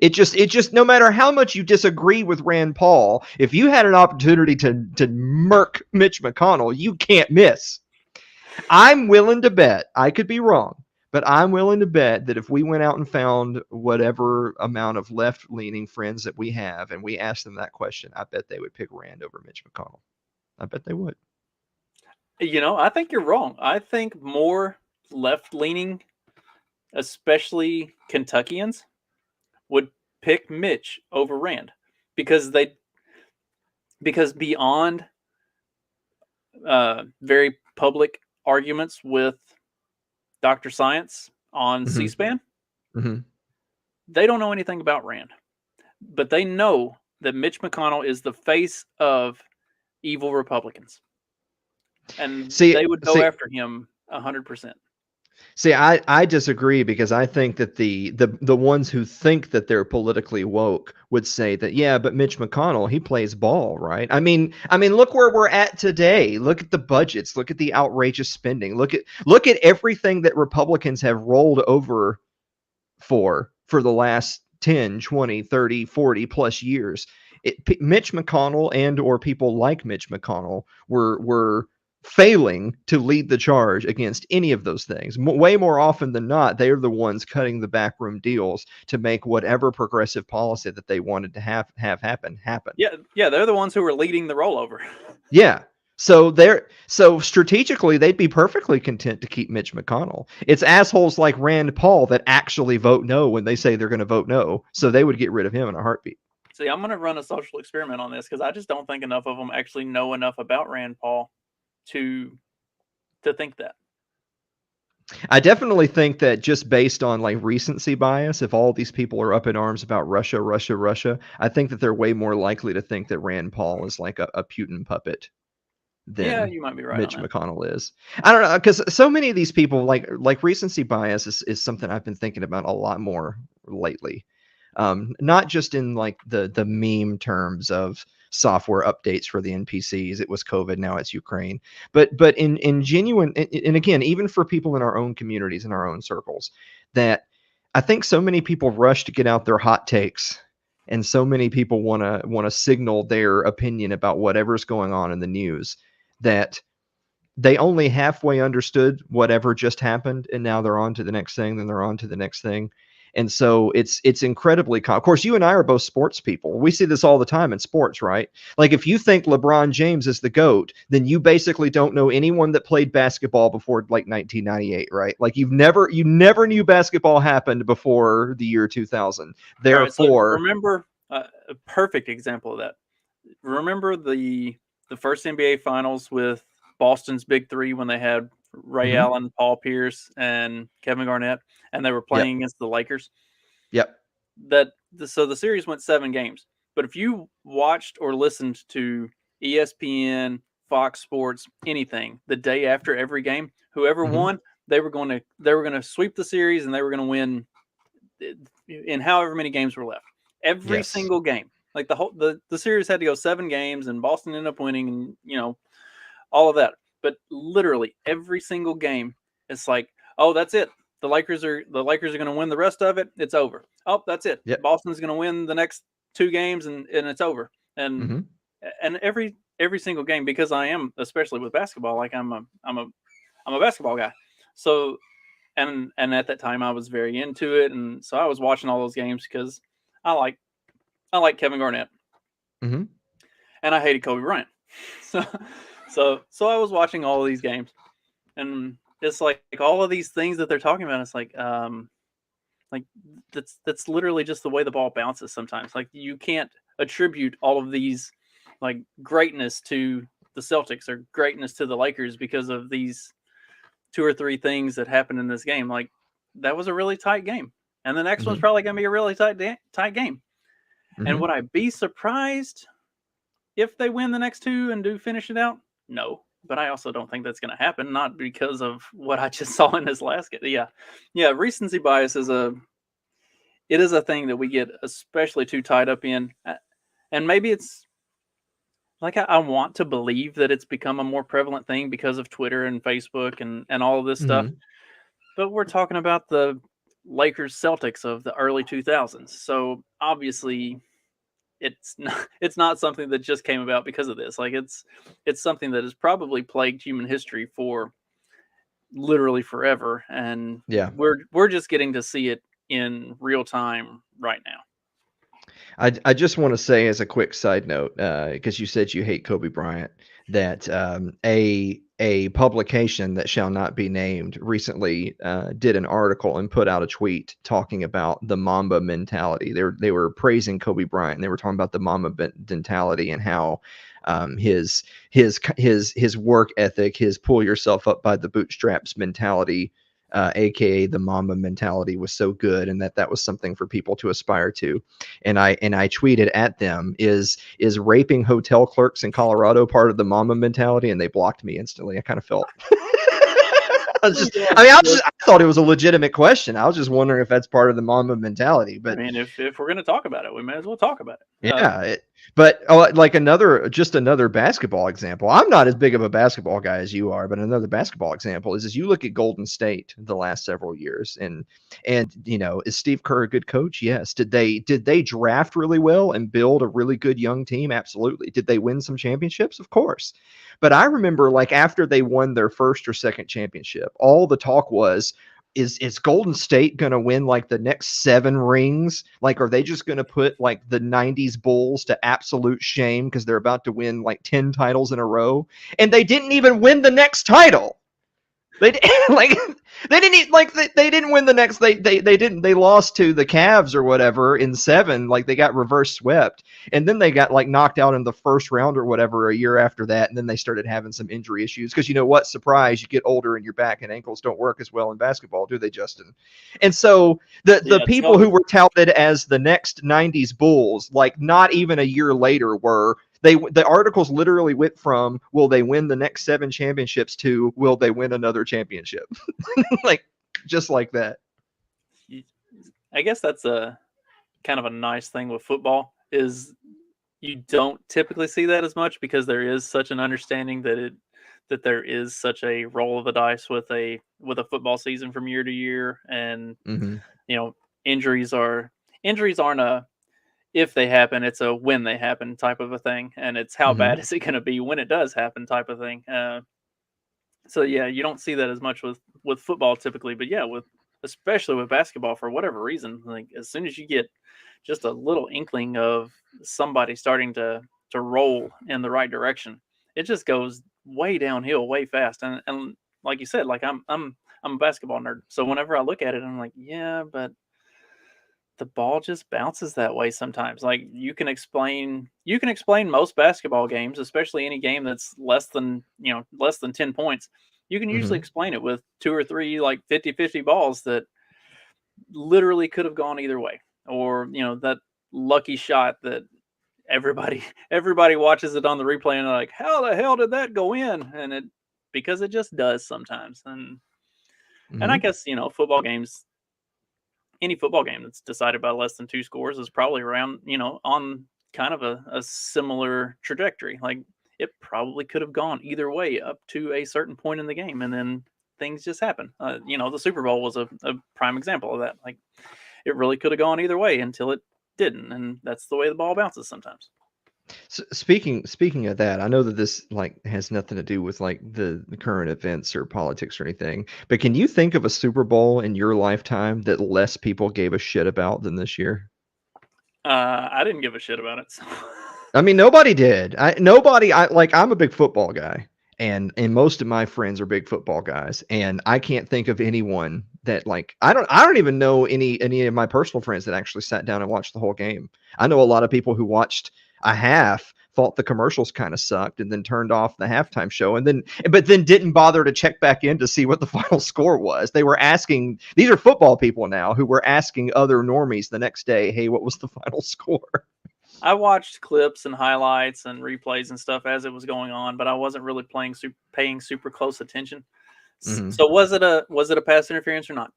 It just no matter how much you disagree with Rand Paul, if you had an opportunity to murk Mitch McConnell, you can't miss. I'm willing to bet, I could be wrong, but I'm willing to bet that if we went out and found whatever amount of left-leaning friends that we have and we asked them that question, I bet they would pick Rand over Mitch McConnell. I bet they would. I think you're wrong. I think more left-leaning, especially Kentuckians, would pick Mitch over Rand because beyond very public arguments with Dr. Science on Mm-hmm. C-SPAN, Mm-hmm. they don't know anything about Rand, but they know that Mitch McConnell is the face of evil Republicans, and they would go after him 100%. See, I disagree because I think that the ones who think that they're politically woke would say that, yeah, but Mitch McConnell, he plays ball, right? I mean, look where we're at today. Look at the budgets. Look at the outrageous spending. Look at everything that Republicans have rolled over for the last 10, 20, 30, 40 plus years. Mitch McConnell and or people like Mitch McConnell were failing to lead the charge against any of those things. Way more often than not, they are the ones cutting the backroom deals to make whatever progressive policy that they wanted to have happen. Yeah, they're the ones who were leading the rollover. Yeah. So strategically, they'd be perfectly content to keep Mitch McConnell. It's assholes like Rand Paul that actually vote no when they say they're going to vote no. So they would get rid of him in a heartbeat. See, I'm going to run a social experiment on this because I just don't think enough of them actually know enough about Rand Paul to think that. I definitely think that just based on like recency bias, if all these people are up in arms about Russia, I think that they're way more likely to think that Rand Paul is like a Putin puppet than you might be right Mitch on that. McConnell is. I don't know, because so many of these people like recency bias is something I've been thinking about a lot more lately. Not just in like the meme terms of software updates for the NPCs. It was COVID, now it's Ukraine. But in genuine, and again, even for people in our own communities, in our own circles, that I think so many people rush to get out their hot takes, and so many people want to signal their opinion about whatever's going on in the news, that they only halfway understood whatever just happened, and now they're on to the next thing, then they're on to the next thing. And so it's incredibly of course, you and I are both sports people. We see this all the time in sports, right? Like if you think LeBron James is the GOAT, then you basically don't know anyone that played basketball before like 1998, right? Like you never knew basketball happened before the year 2000. Therefore, right, so remember a perfect example of that. Remember the first NBA Finals with Boston's Big Three when they had Ray Allen, Paul Pierce, and Kevin Garnett, and they were playing against the Lakers. Yep. So the series went 7 games. But if you watched or listened to ESPN, Fox Sports, anything the day after every game, whoever won, they were going to sweep the series and they were going to win in however many games were left. Every single game. Like the series had to go 7 games, and Boston ended up winning, and all of that. But literally every single game, it's like, oh, that's it. The Lakers are going to win the rest of it. It's over. Oh, that's it. Yep. Boston's going to win the next 2 games, and it's over. And every single game, because I am, especially with basketball, like I'm a basketball guy. So and at that time I was very into it, and so I was watching all those games because I like Kevin Garnett, and I hated Kobe Bryant. So I was watching all of these games, and it's like all of these things that they're talking about. It's like that's literally just the way the ball bounces sometimes. Like you can't attribute all of these like greatness to the Celtics or greatness to the Lakers because of these 2 or 3 things that happened in this game. Like that was a really tight game, and the next one's probably going to be a really tight game. And would I be surprised if they win the next two and do finish it out, no. But I also don't think that's going to happen. Not because of what I just saw in this last game. Yeah. Recency bias is a thing that we get especially too tied up in, and maybe it's like I want to believe that it's become a more prevalent thing because of Twitter and Facebook and all of this stuff. Mhm. But we're talking about the Lakers Celtics of the early 2000s. So obviously it's not something that just came about because of this. Like it's something that has probably plagued human history for literally forever, and Yeah. we're just getting to see it in real time right now. I just want to say as a quick side note, because you said you hate Kobe Bryant, that a publication that shall not be named recently did an article and put out a tweet talking about the Mamba mentality. They were praising Kobe Bryant. They were talking about the Mamba mentality and how his work ethic, his pull yourself up by the bootstraps mentality, aka the Mamba mentality, was so good, and that was something for people to aspire to. And I tweeted at them, is raping hotel clerks in Colorado part of the Mamba mentality? And they blocked me instantly. I kind of felt I thought it was a legitimate question. I was just wondering if that's part of the Mamba mentality. I But mean, if we're going to talk about it, we may as well talk about it. yeah, like another basketball example. I'm not as big of a basketball guy as you are, but another basketball example is you look at Golden State the last several years, and is Steve Kerr a good coach? Yes. Did they draft really well and build a really good young team? Absolutely. Did they win some championships? Of course. But I remember, like, after they won their first or second championship, all the talk was, is Golden State going to win like the next 7 rings? Like, are they just going to put like the 90s Bulls to absolute shame because they're about to win like 10 titles in a row? And they didn't even win the next title. They like they didn't like they didn't win the next they lost to the Cavs or whatever in 7. Like, they got reverse swept, and then they got like knocked out in the first round or whatever a year after that, and then they started having some injury issues because, you know what, surprise, you get older and your back and ankles don't work as well in basketball, do they, Justin? And so the people who were touted as the next 90s Bulls, like, not even a year later, were the articles literally went from, will they win the next 7 championships, to, will they win another championship? Like, just like that. I guess that's a kind of a nice thing with football, is you don't typically see that as much because there is such an understanding that there is such a roll of the dice with a football season from year to year, and injuries aren't a if they happen, it's a when they happen type of a thing, and it's how bad is it going to be when it does happen type of thing. So yeah, you don't see that as much with football typically, but yeah, especially with basketball, for whatever reason, like, as soon as you get just a little inkling of somebody starting to roll in the right direction, it just goes way downhill way fast. And like you said, like, I'm a basketball nerd, so whenever I look at it, I'm like, yeah, but the ball just bounces that way sometimes. Like, you can explain most basketball games, especially any game that's less than 10 points. You can usually explain it with 2 or 3 like 50-50 balls that literally could have gone either way, or that lucky shot that everybody watches it on the replay and they're like, how the hell did that go in? And because it just does sometimes. And I guess football games, any football game that's decided by less than 2 scores is probably around, on kind of a similar trajectory. Like, it probably could have gone either way up to a certain point in the game, and then things just happen. The Super Bowl was a prime example of that. Like, it really could have gone either way until it didn't, and that's the way the ball bounces sometimes. So speaking of that, I know that this like has nothing to do with like the current events or politics or anything, but can you think of a Super Bowl in your lifetime that less people gave a shit about than this year? I didn't give a shit about it. So. I mean, nobody did. I'm a big football guy, and most of my friends are big football guys, and I can't think of anyone that, like, I don't even know any of my personal friends that actually sat down and watched the whole game. I know a lot of people who watched a half, thought the commercials kind of sucked, and then turned off the halftime show, but then didn't bother to check back in to see what the final score was. They were asking, these are football people now, who were asking other normies the next day, hey, what was the final score? I watched clips and highlights and replays and stuff as it was going on, but I wasn't really paying super close attention. Mhm. So was it a pass interference or not?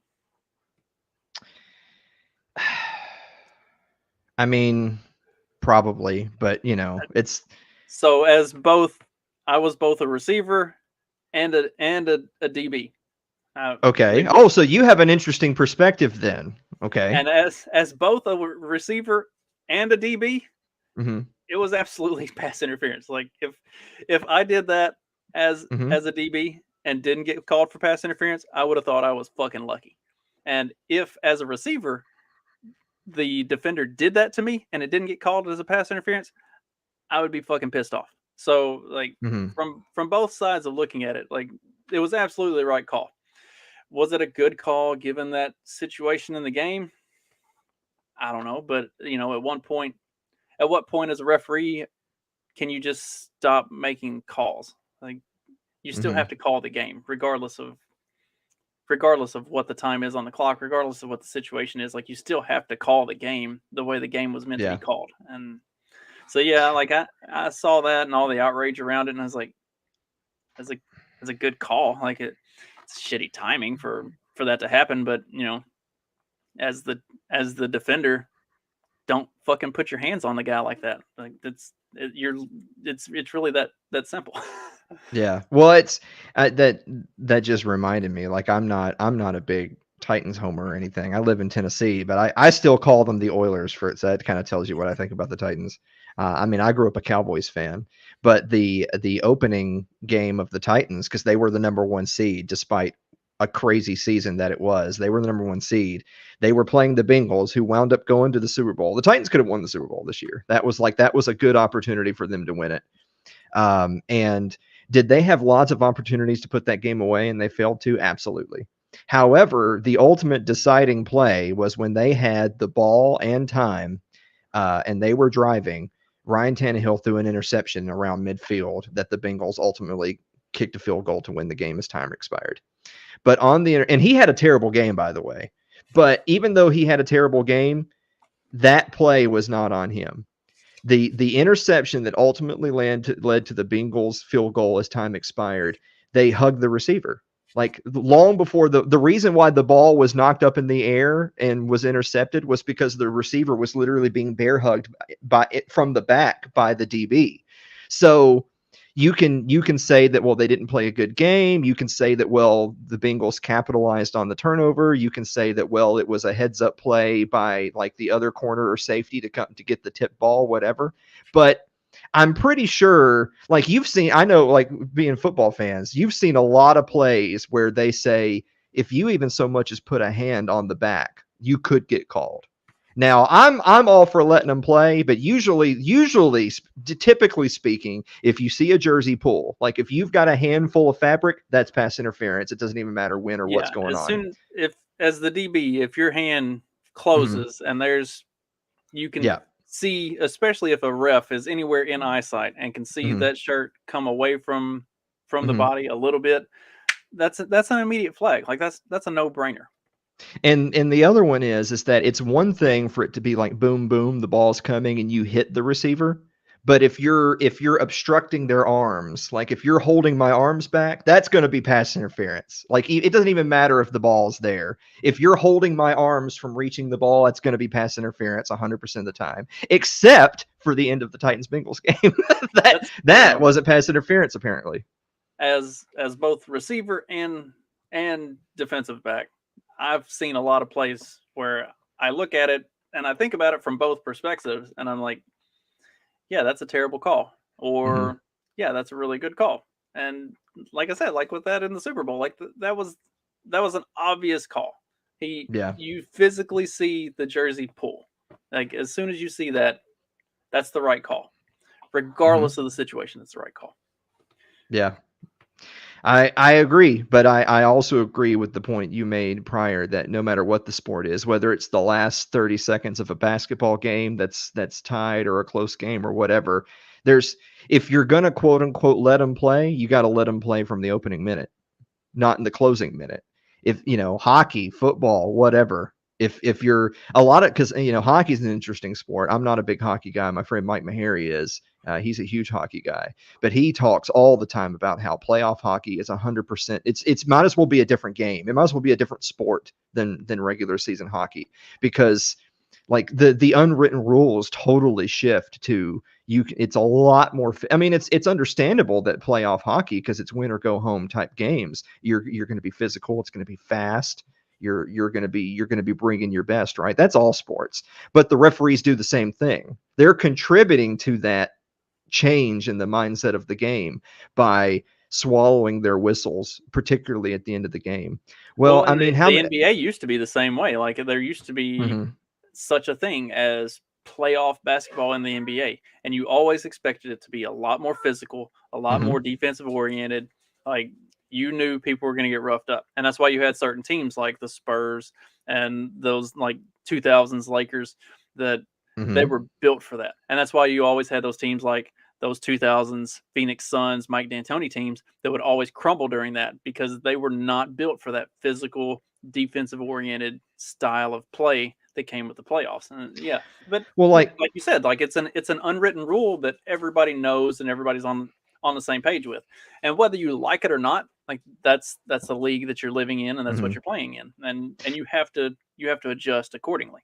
I mean, probably, but it's So I was both a receiver and a DB. okay. Believe it, Oh, so you have an interesting perspective then. Okay. and as both a receiver and a DB, Mhm. it was absolutely pass interference. Like if I did that Mhm. as a DB and didn't get called for pass interference, I would have thought I was fucking lucky. And if as a receiver the defender did that to me and it didn't get called as a pass interference, I would be fucking pissed off. So like Mhm. from both sides of looking at it, like it was absolutely the right call. Was it a good call given that situation in the game? I don't know, but at what point as a referee can you just stop making calls? Like you still Mhm. have to call the game regardless of what the time is on the clock, regardless of what the situation is. Like you still have to call the game the way the game was meant to be Yeah. called. And so yeah, like I saw that and all the outrage around it, and I was like, that's a that's a good call. Like it's shitty timing for that to happen, but as the as the defender, don't fucking put your hands on the guy like that. Like it's really that simple. Yeah. Well, it's that just reminded me. Like, I'm not a big Titans homer or anything. I live in Tennessee, but I still call them the Oilers for it. So that kind of tells you what I think about the Titans. I mean, I grew up a Cowboys fan, but the opening game of the Titans, because they were the number one seed, despite a crazy season that it was, they were the number one seed. They were playing the Bengals, who wound up going to the Super Bowl. The Titans could have won the Super Bowl this year. That was a good opportunity for them to win it. And did they have lots of opportunities to put that game away and they failed to? Absolutely. However, the ultimate deciding play was when they had the ball and time, and they were driving. Ryan Tannehill threw an interception around midfield that the Bengals ultimately kicked a field goal to win the game as time expired. But and he had a terrible game, by the way. But even though he had a terrible game, that play was not on him. The interception that ultimately led to the Bengals field goal as time expired, they hugged the receiver. Like long before the reason why the ball was knocked up in the air and was intercepted was because the receiver was literally being bear hugged by it from the back by the DB. So you can say that, well, they didn't play a good game. You can say that, well, the Bengals capitalized on the turnover. You can say that, well, it was a heads up play by like the other corner or safety to come to get the tip ball, whatever. But I'm pretty sure, like I know, like being football fans, you've seen a lot of plays where they say, if you even so much as put a hand on the back, you could get called. Now, I'm all for letting them play, but typically speaking, if you see a jersey pull, like if you've got a handful of fabric, that's pass interference. It doesn't even matter when or what's Yeah, going as on. soon if as the DB, if your hand Mhm. closes and you can Yeah. see, especially if a ref is anywhere in eyesight and can see Mhm. that shirt come away from the Mhm. body a little bit, that's an immediate flag. Like that's a no brainer. And the other one is that it's one thing for it to be like boom boom, the ball's coming and you hit the receiver. But if you're obstructing their arms, like if you're holding my arms back, that's going to be pass interference. Like it doesn't even matter if the ball's there. If you're holding my arms from reaching the ball, that's going to be pass interference 100% of the time, except for the end of the Titans Bengals game. that That's that wasn't pass interference apparently. as both receiver and defensive back. I've seen a lot of plays where I look at it and I think about it from both perspectives, and I'm like, yeah, that's a terrible call, Hmm. or yeah, that's a really good call. And like I said, like with that in the Super Bowl, like that was an obvious call. Yeah. You physically see the jersey pull. Like as soon as you see that, that's the right call, Hmm. regardless of the situation. It's the right call. Yeah. I agree, but I also agree with the point you made prior that no matter what the sport is, whether it's the last 30 seconds of a basketball game that's tied or a close game or whatever, there's if you're gonna quote unquote let them play, you got to let them play from the opening minute, not in the closing minute. If hockey, football, whatever, If you're a lot of, because hockey's an interesting sport. I'm not a big hockey guy. My friend Mike Maharry is. He's a huge hockey guy, but he talks all the time about how playoff hockey is 100%. It's might as well be a different game. It might as well be a different sport than regular season hockey, because like the unwritten rules totally shift to you. It's a lot more. I mean, it's understandable that playoff hockey, because it's win or go home type games. You're going to be physical. It's going to be fast. You're going to be bringing your best, right? That's all sports. But the referees do the same thing. They're contributing to that change in the mindset of the game by swallowing their whistles, particularly at the end of the game. Well, Well, I and mean, how the many? NBA used to be the same way. Like there used to be Mhm, such a thing as playoff basketball in the NBA, and you always expected it to be a lot more physical, a lot mhm, more defensive oriented. Like you knew people were going to get roughed up, and that's why you had certain teams like the Spurs and those like 2000s Lakers that they mhm. were built for that, and that's why you always had those teams like those 2000s Phoenix Suns, Mike D'Antoni teams that would always crumble during that because they were not built for that physical, defensive oriented style of play that came with the playoffs. And yeah, but Well, like you said, like it's an unwritten rule that everybody knows and everybody's on the same page with. And whether you like it or not, like that's the league that you're living in and that's what mhm. you're playing in. And you have to adjust accordingly.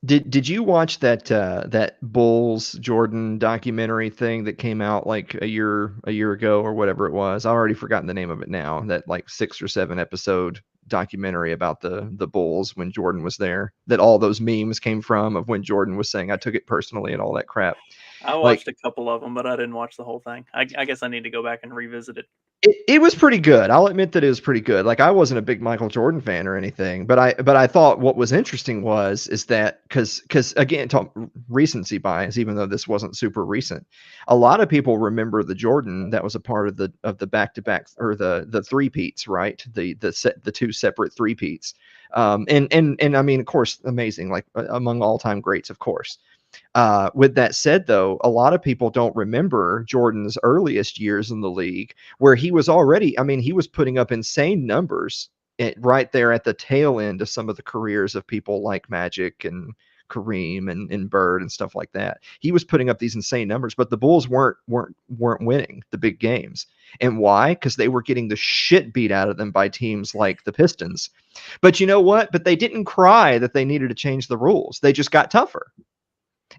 Did you watch that Bulls Jordan documentary thing that came out like a year ago or whatever it was? I've already forgotten the name of it now. That like 6 or 7 episode documentary about the Bulls when Jordan was there. That all those memes came from, of when Jordan was saying I took it personally and all that crap. I watched Like, a couple of them, but I didn't watch the whole thing. I guess I need to go back and revisit it. it was pretty good. I'll admit that it was pretty good. Like, I wasn't a big Michael Jordan fan or anything, but I thought what was interesting is that, because again, recency bias, even though this wasn't super recent, a lot of people remember the Jordan that was a part of the back to back, or the three peats, right? The two separate three peats. And I mean, of course, amazing, like among all time greats, of course. With that said, though, a lot of people don't remember Jordan's earliest years in the league, where he was already, I mean, he was putting up insane numbers right there at the tail end of some of the careers of people like Magic and Kareem and Bird and stuff like that. He was putting up these insane numbers, but the Bulls weren't winning the big games. And why? Because they were getting the shit beat out of them by teams like the Pistons. But you know what? But they didn't cry that they needed to change the rules. They just got tougher.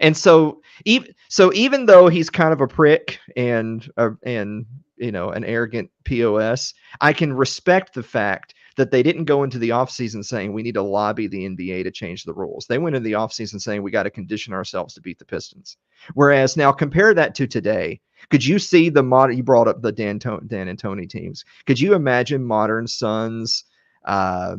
And so even though he's kind of a prick and an arrogant POS, I can respect the fact that they didn't go into the offseason saying we need to lobby the NBA to change the rules. They went into the offseason saying we got to condition ourselves to beat the Pistons. Whereas now compare that to today. Could you see the modern? You brought up the Dan and Tony teams. Could you imagine modern Suns, uh,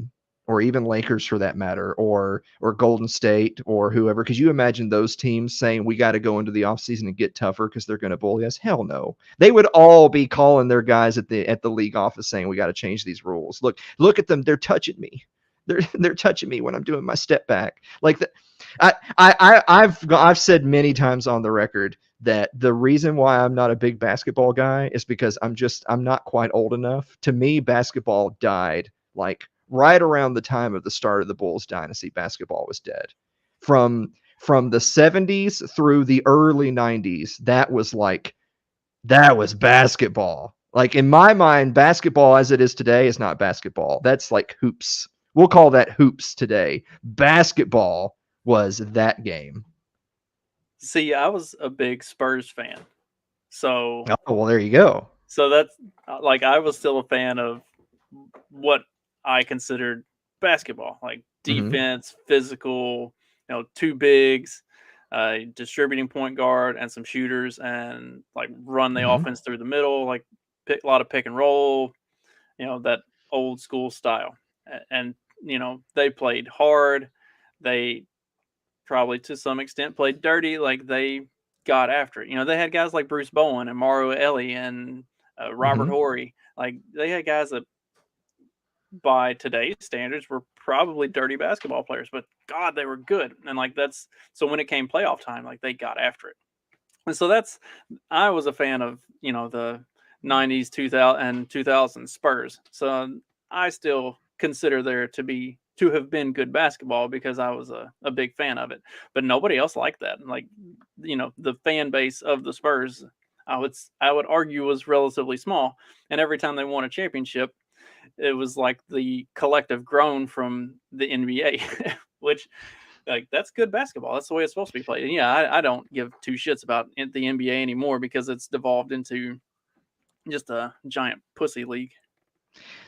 or even Lakers for that matter, or Golden State or whoever? Could you imagine those teams saying we got to go into the offseason and get tougher because they're going to bully us? Hell no. They would all be calling their guys at the league office saying we got to change these rules. Look at them. They're touching me. They're touching me when I'm doing my step back. Like I've said many times on the record that the reason why I'm not a big basketball guy is because I'm not quite old enough. To me, basketball died like right around the time of the start of the Bulls dynasty. Basketball was dead. From the 70s through the early 90s, that was basketball. Like, in my mind, basketball as it is today is not basketball. That's like hoops. We'll call that hoops today. Basketball was that game. See, I was a big Spurs fan, so Oh, well, there you go. that's like I was still a fan of what I considered basketball, like Hmm. defense, physical, two bigs, distributing point guard, and some shooters, and like run the Hmm. offense through the middle, like a lot of pick and roll, that old school style. And they played hard. They probably to some extent played dirty, like they got after it. They had guys like Bruce Bowen and Mario Ellie and Robert Hmm. Horry. Like they had guys that by today's standards were probably dirty basketball players, but God, they were good. And like that's so when it came playoff time, like they got after it. And so I was a fan of the 90s, 2000 and 2000 Spurs. So I still consider there to be to have been good basketball because I was a big fan of it. But nobody else liked that. Like, the fan base of the Spurs, I would argue was relatively small. And every time they won a championship, it was like the collective groan from the NBA, which, like, that's good basketball. That's the way it's supposed to be played. And yeah, I don't give two shits about the NBA anymore because it's devolved into just a giant pussy league.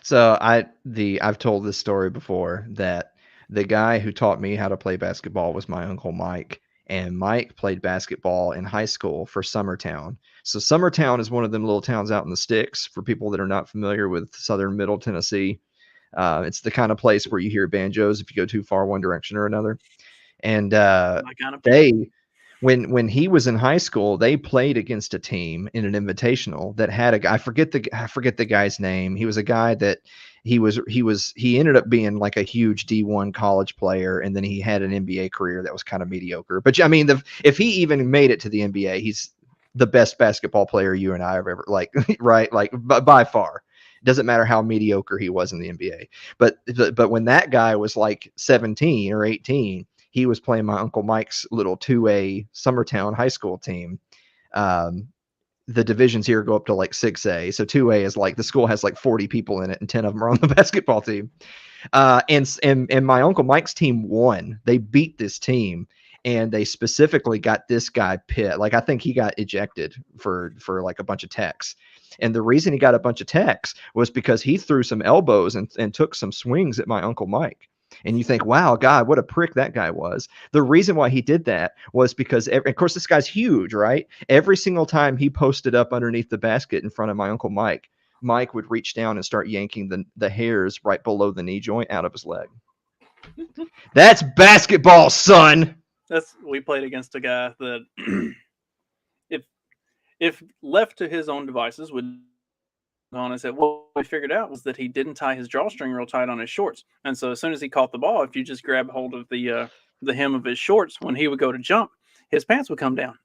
So I've told this story before that the guy who taught me how to play basketball was my uncle Mike, and Mike played basketball in high school for Summertown. So Summertown is one of them little towns out in the sticks for people that are not familiar with southern middle Tennessee. It's the kind of place where you hear banjos if you go too far one direction or another. And My kind of people. they when he was in high school, they played against a team in an invitational that had a guy. I forget the guy's name. He was a guy that he ended up being like a huge D1 college player, and then he had an NBA career that was kind of mediocre. But I mean, if he even made it to the NBA, he's the best basketball player you and I have ever like, right? Like by far. Doesn't matter how mediocre he was in the NBA. But when that guy was like 17 or 18, he was playing my Uncle Mike's little 2A Summertown high school team. Um, the divisions here go up to like 6A. So 2A is like the school has like 40 people in it and 10 of them are on the basketball team. And my Uncle Mike's team won. They beat this team and they specifically got this guy Pitt. Like I think he got ejected for like a bunch of techs. And the reason he got a bunch of techs was because he threw some elbows and took some swings at my Uncle Mike. And you think, wow, God, what a prick that guy was. The reason why he did that was because, of course, this guy's huge, right? Every single time he posted up underneath the basket in front of my Uncle Mike, Mike would reach down and start yanking the hairs right below the knee joint out of his leg. That's basketball, son. We played against a guy that if if left to his own devices would on and said what we figured out was that he didn't tie his drawstring real tight on his shorts. And so as soon as he caught the ball, if you just grab hold of the hem of his shorts, when he would go to jump, his pants would come down.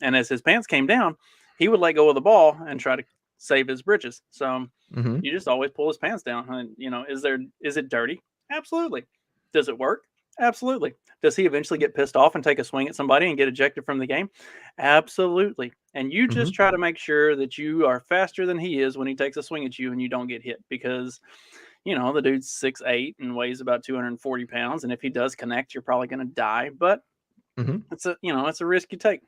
And as his pants came down, he would let go of the ball and try to save his britches. So Mm-hmm. you just always pull his pants down. And is it dirty? Absolutely. Does it work? Absolutely. Does he eventually get pissed off and take a swing at somebody and get ejected from the game? Absolutely. And you Mm-hmm. just try to make sure that you are faster than he is when he takes a swing at you and you don't get hit because, the dude's 6'8" and weighs about 240 pounds. And if he does connect, you're probably going to die. But Mm-hmm. it's a risk you take.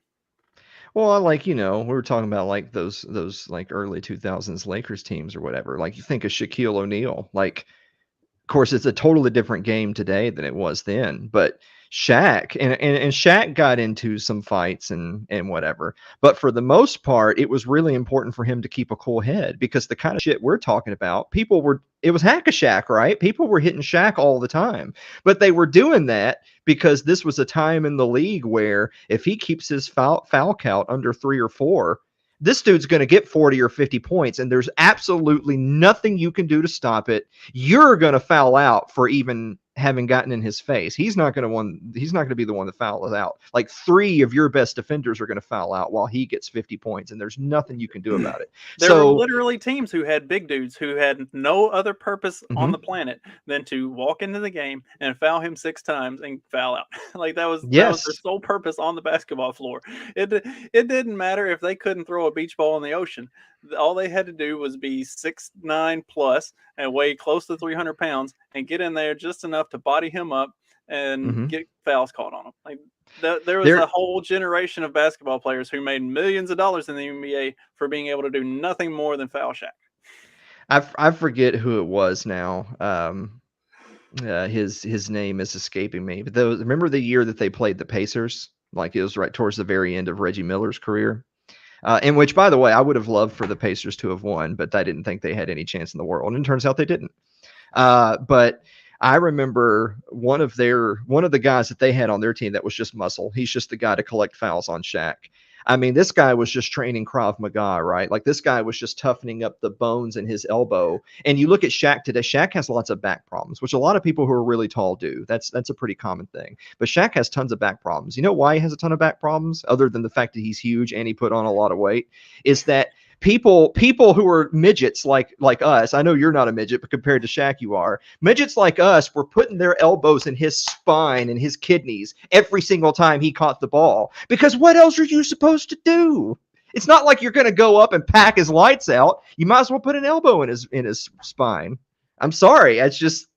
Well, like, we were talking about like those like early 2000s Lakers teams or whatever. Like you think of Shaquille O'Neal, like of course, it's a totally different game today than it was then. But Shaq and Shaq got into some fights and whatever. But for the most part, it was really important for him to keep a cool head because the kind of shit we're talking about, it was hack a Shaq, right? People were hitting Shaq all the time. But they were doing that because this was a time in the league where if he keeps his foul count under 3 or 4, this dude's going to get 40 or 50 points, and there's absolutely nothing you can do to stop it. You're going to foul out for even having gotten in his face. He's not going to be the one that fouls out. Like 3 of your best defenders are going to foul out while he gets 50 points, and there's nothing you can do about it. There were literally teams who had big dudes who had no other purpose on the planet than to walk into the game and foul him 6 times and foul out. Like that was their sole purpose on the basketball floor. It didn't matter if they couldn't throw a beach ball in the ocean. All they had to do was be 6'9" plus and weigh close to 300 pounds and get in there just enough to body him up and get fouls called on him. Like there was a whole generation of basketball players who made millions of dollars in the NBA for being able to do nothing more than foul Shaq. I forget who it was now. His name is escaping me. But remember the year that they played the Pacers? Like it was right towards the very end of Reggie Miller's career. In which, by the way, I would have loved for the Pacers to have won, but I didn't think they had any chance in the world. And it turns out they didn't. But I remember one of the guys that they had on their team that was just muscle. He's just the guy to collect fouls on Shaq. I mean, this guy was just training Krav Maga, right? Like this guy was just toughening up the bones in his elbow. And you look at Shaq today, Shaq has lots of back problems, which a lot of people who are really tall do. That's a pretty common thing. But Shaq has tons of back problems. You know why he has a ton of back problems, other than the fact that he's huge and he put on a lot of weight, is that people who are midgets like us. I know you're not a midget, but compared to Shaq, you are. Midgets like us were putting their elbows in his spine and his kidneys every single time he caught the ball. Because what else are you supposed to do? It's not like you're going to go up and pack his lights out. You might as well put an elbow in his spine. I'm sorry. It's just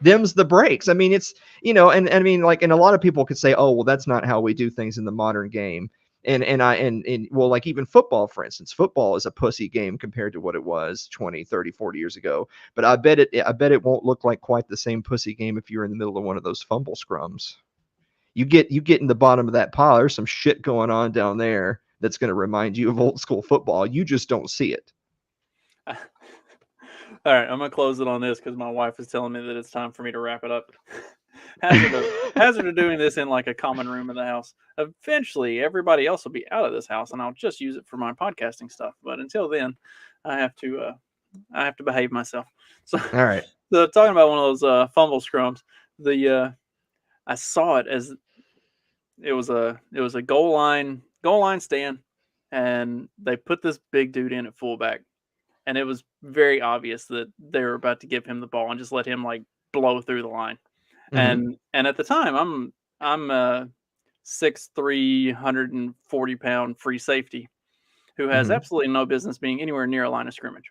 them's the breaks. I mean, it's, and I mean, like, and a lot of people could say, oh, well, that's not how we do things in the modern game. And well, like even football, for instance, football is a pussy game compared to what it was 20, 30, 40 years ago. But I bet it won't look like quite the same pussy game if you're in the middle of one of those fumble scrums. You get in the bottom of that pile. There's some shit going on down there that's going to remind you of old school football. You just don't see it. All right, I'm gonna close it on this because my wife is telling me that it's time for me to wrap it up. hazard of doing this in like a common room in the house. Eventually, everybody else will be out of this house, and I'll just use it for my podcasting stuff. But until then, I have to behave myself. So, all right. So talking about one of those fumble scrums, I saw it as it was a goal line stand, and they put this big dude in at fullback. And it was very obvious that they were about to give him the ball and just let him like blow through the line. Mm-hmm. And at the time, I'm a 6'3", 140-pound free safety who has absolutely no business being anywhere near a line of scrimmage.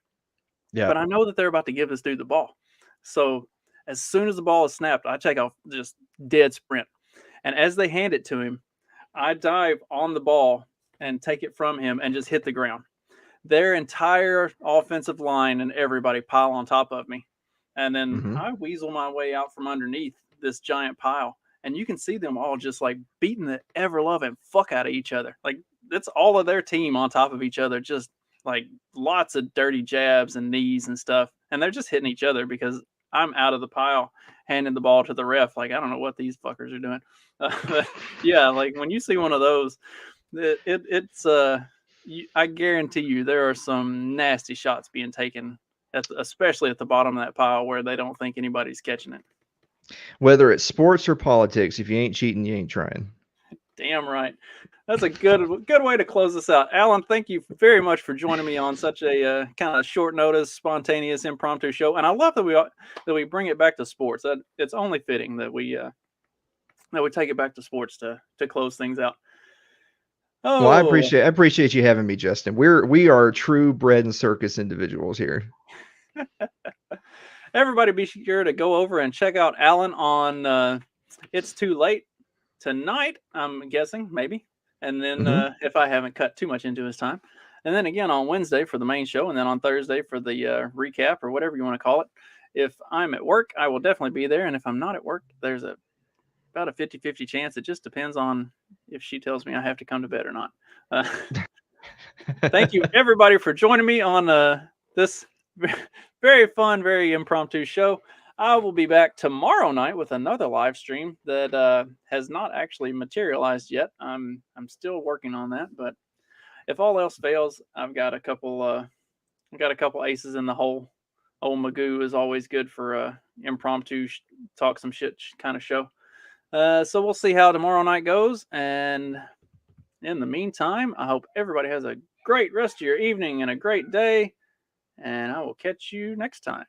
Yeah. But I know that they're about to give this dude the ball. So as soon as the ball is snapped, I take off just dead sprint. And as they hand it to him, I dive on the ball and take it from him and just hit the ground. Their entire offensive line and everybody pile on top of me. And then I weasel my way out from underneath this giant pile. And you can see them all just like beating the ever-loving fuck out of each other. Like, that's all of their team on top of each other, just like lots of dirty jabs and knees and stuff. And they're just hitting each other because I'm out of the pile handing the ball to the ref. Like, I don't know what these fuckers are doing. Yeah, like when you see one of those, it's I guarantee you there are some nasty shots being taken, especially at the bottom of that pile where they don't think anybody's catching it. Whether it's sports or politics, if you ain't cheating, you ain't trying. Damn right. That's a good way to close this out. Alan, thank you very much for joining me on such a kind of short notice, spontaneous, impromptu show. And I love that we bring it back to sports. It's only fitting that we take it back to sports to close things out. Oh. Well, I appreciate you having me, Justin. We are true bread and circus individuals here. Everybody be sure to go over and check out Alan on It's Too Late tonight, I'm guessing, maybe. And then if I haven't cut too much into his time. And then again on Wednesday for the main show, and then on Thursday for the recap or whatever you want to call it. If I'm at work, I will definitely be there. And if I'm not at work, there's about a 50-50 chance. It just depends on if she tells me I have to come to bed or not. Thank you, everybody, for joining me on this very fun, very impromptu show. I will be back tomorrow night with another live stream that has not actually materialized yet. I'm still working on that, but if all else fails, I've got a couple aces in the hole. Old Magoo is always good for impromptu talk some shit kind of show. So we'll see how tomorrow night goes. And in the meantime, I hope everybody has a great rest of your evening and a great day. And I will catch you next time.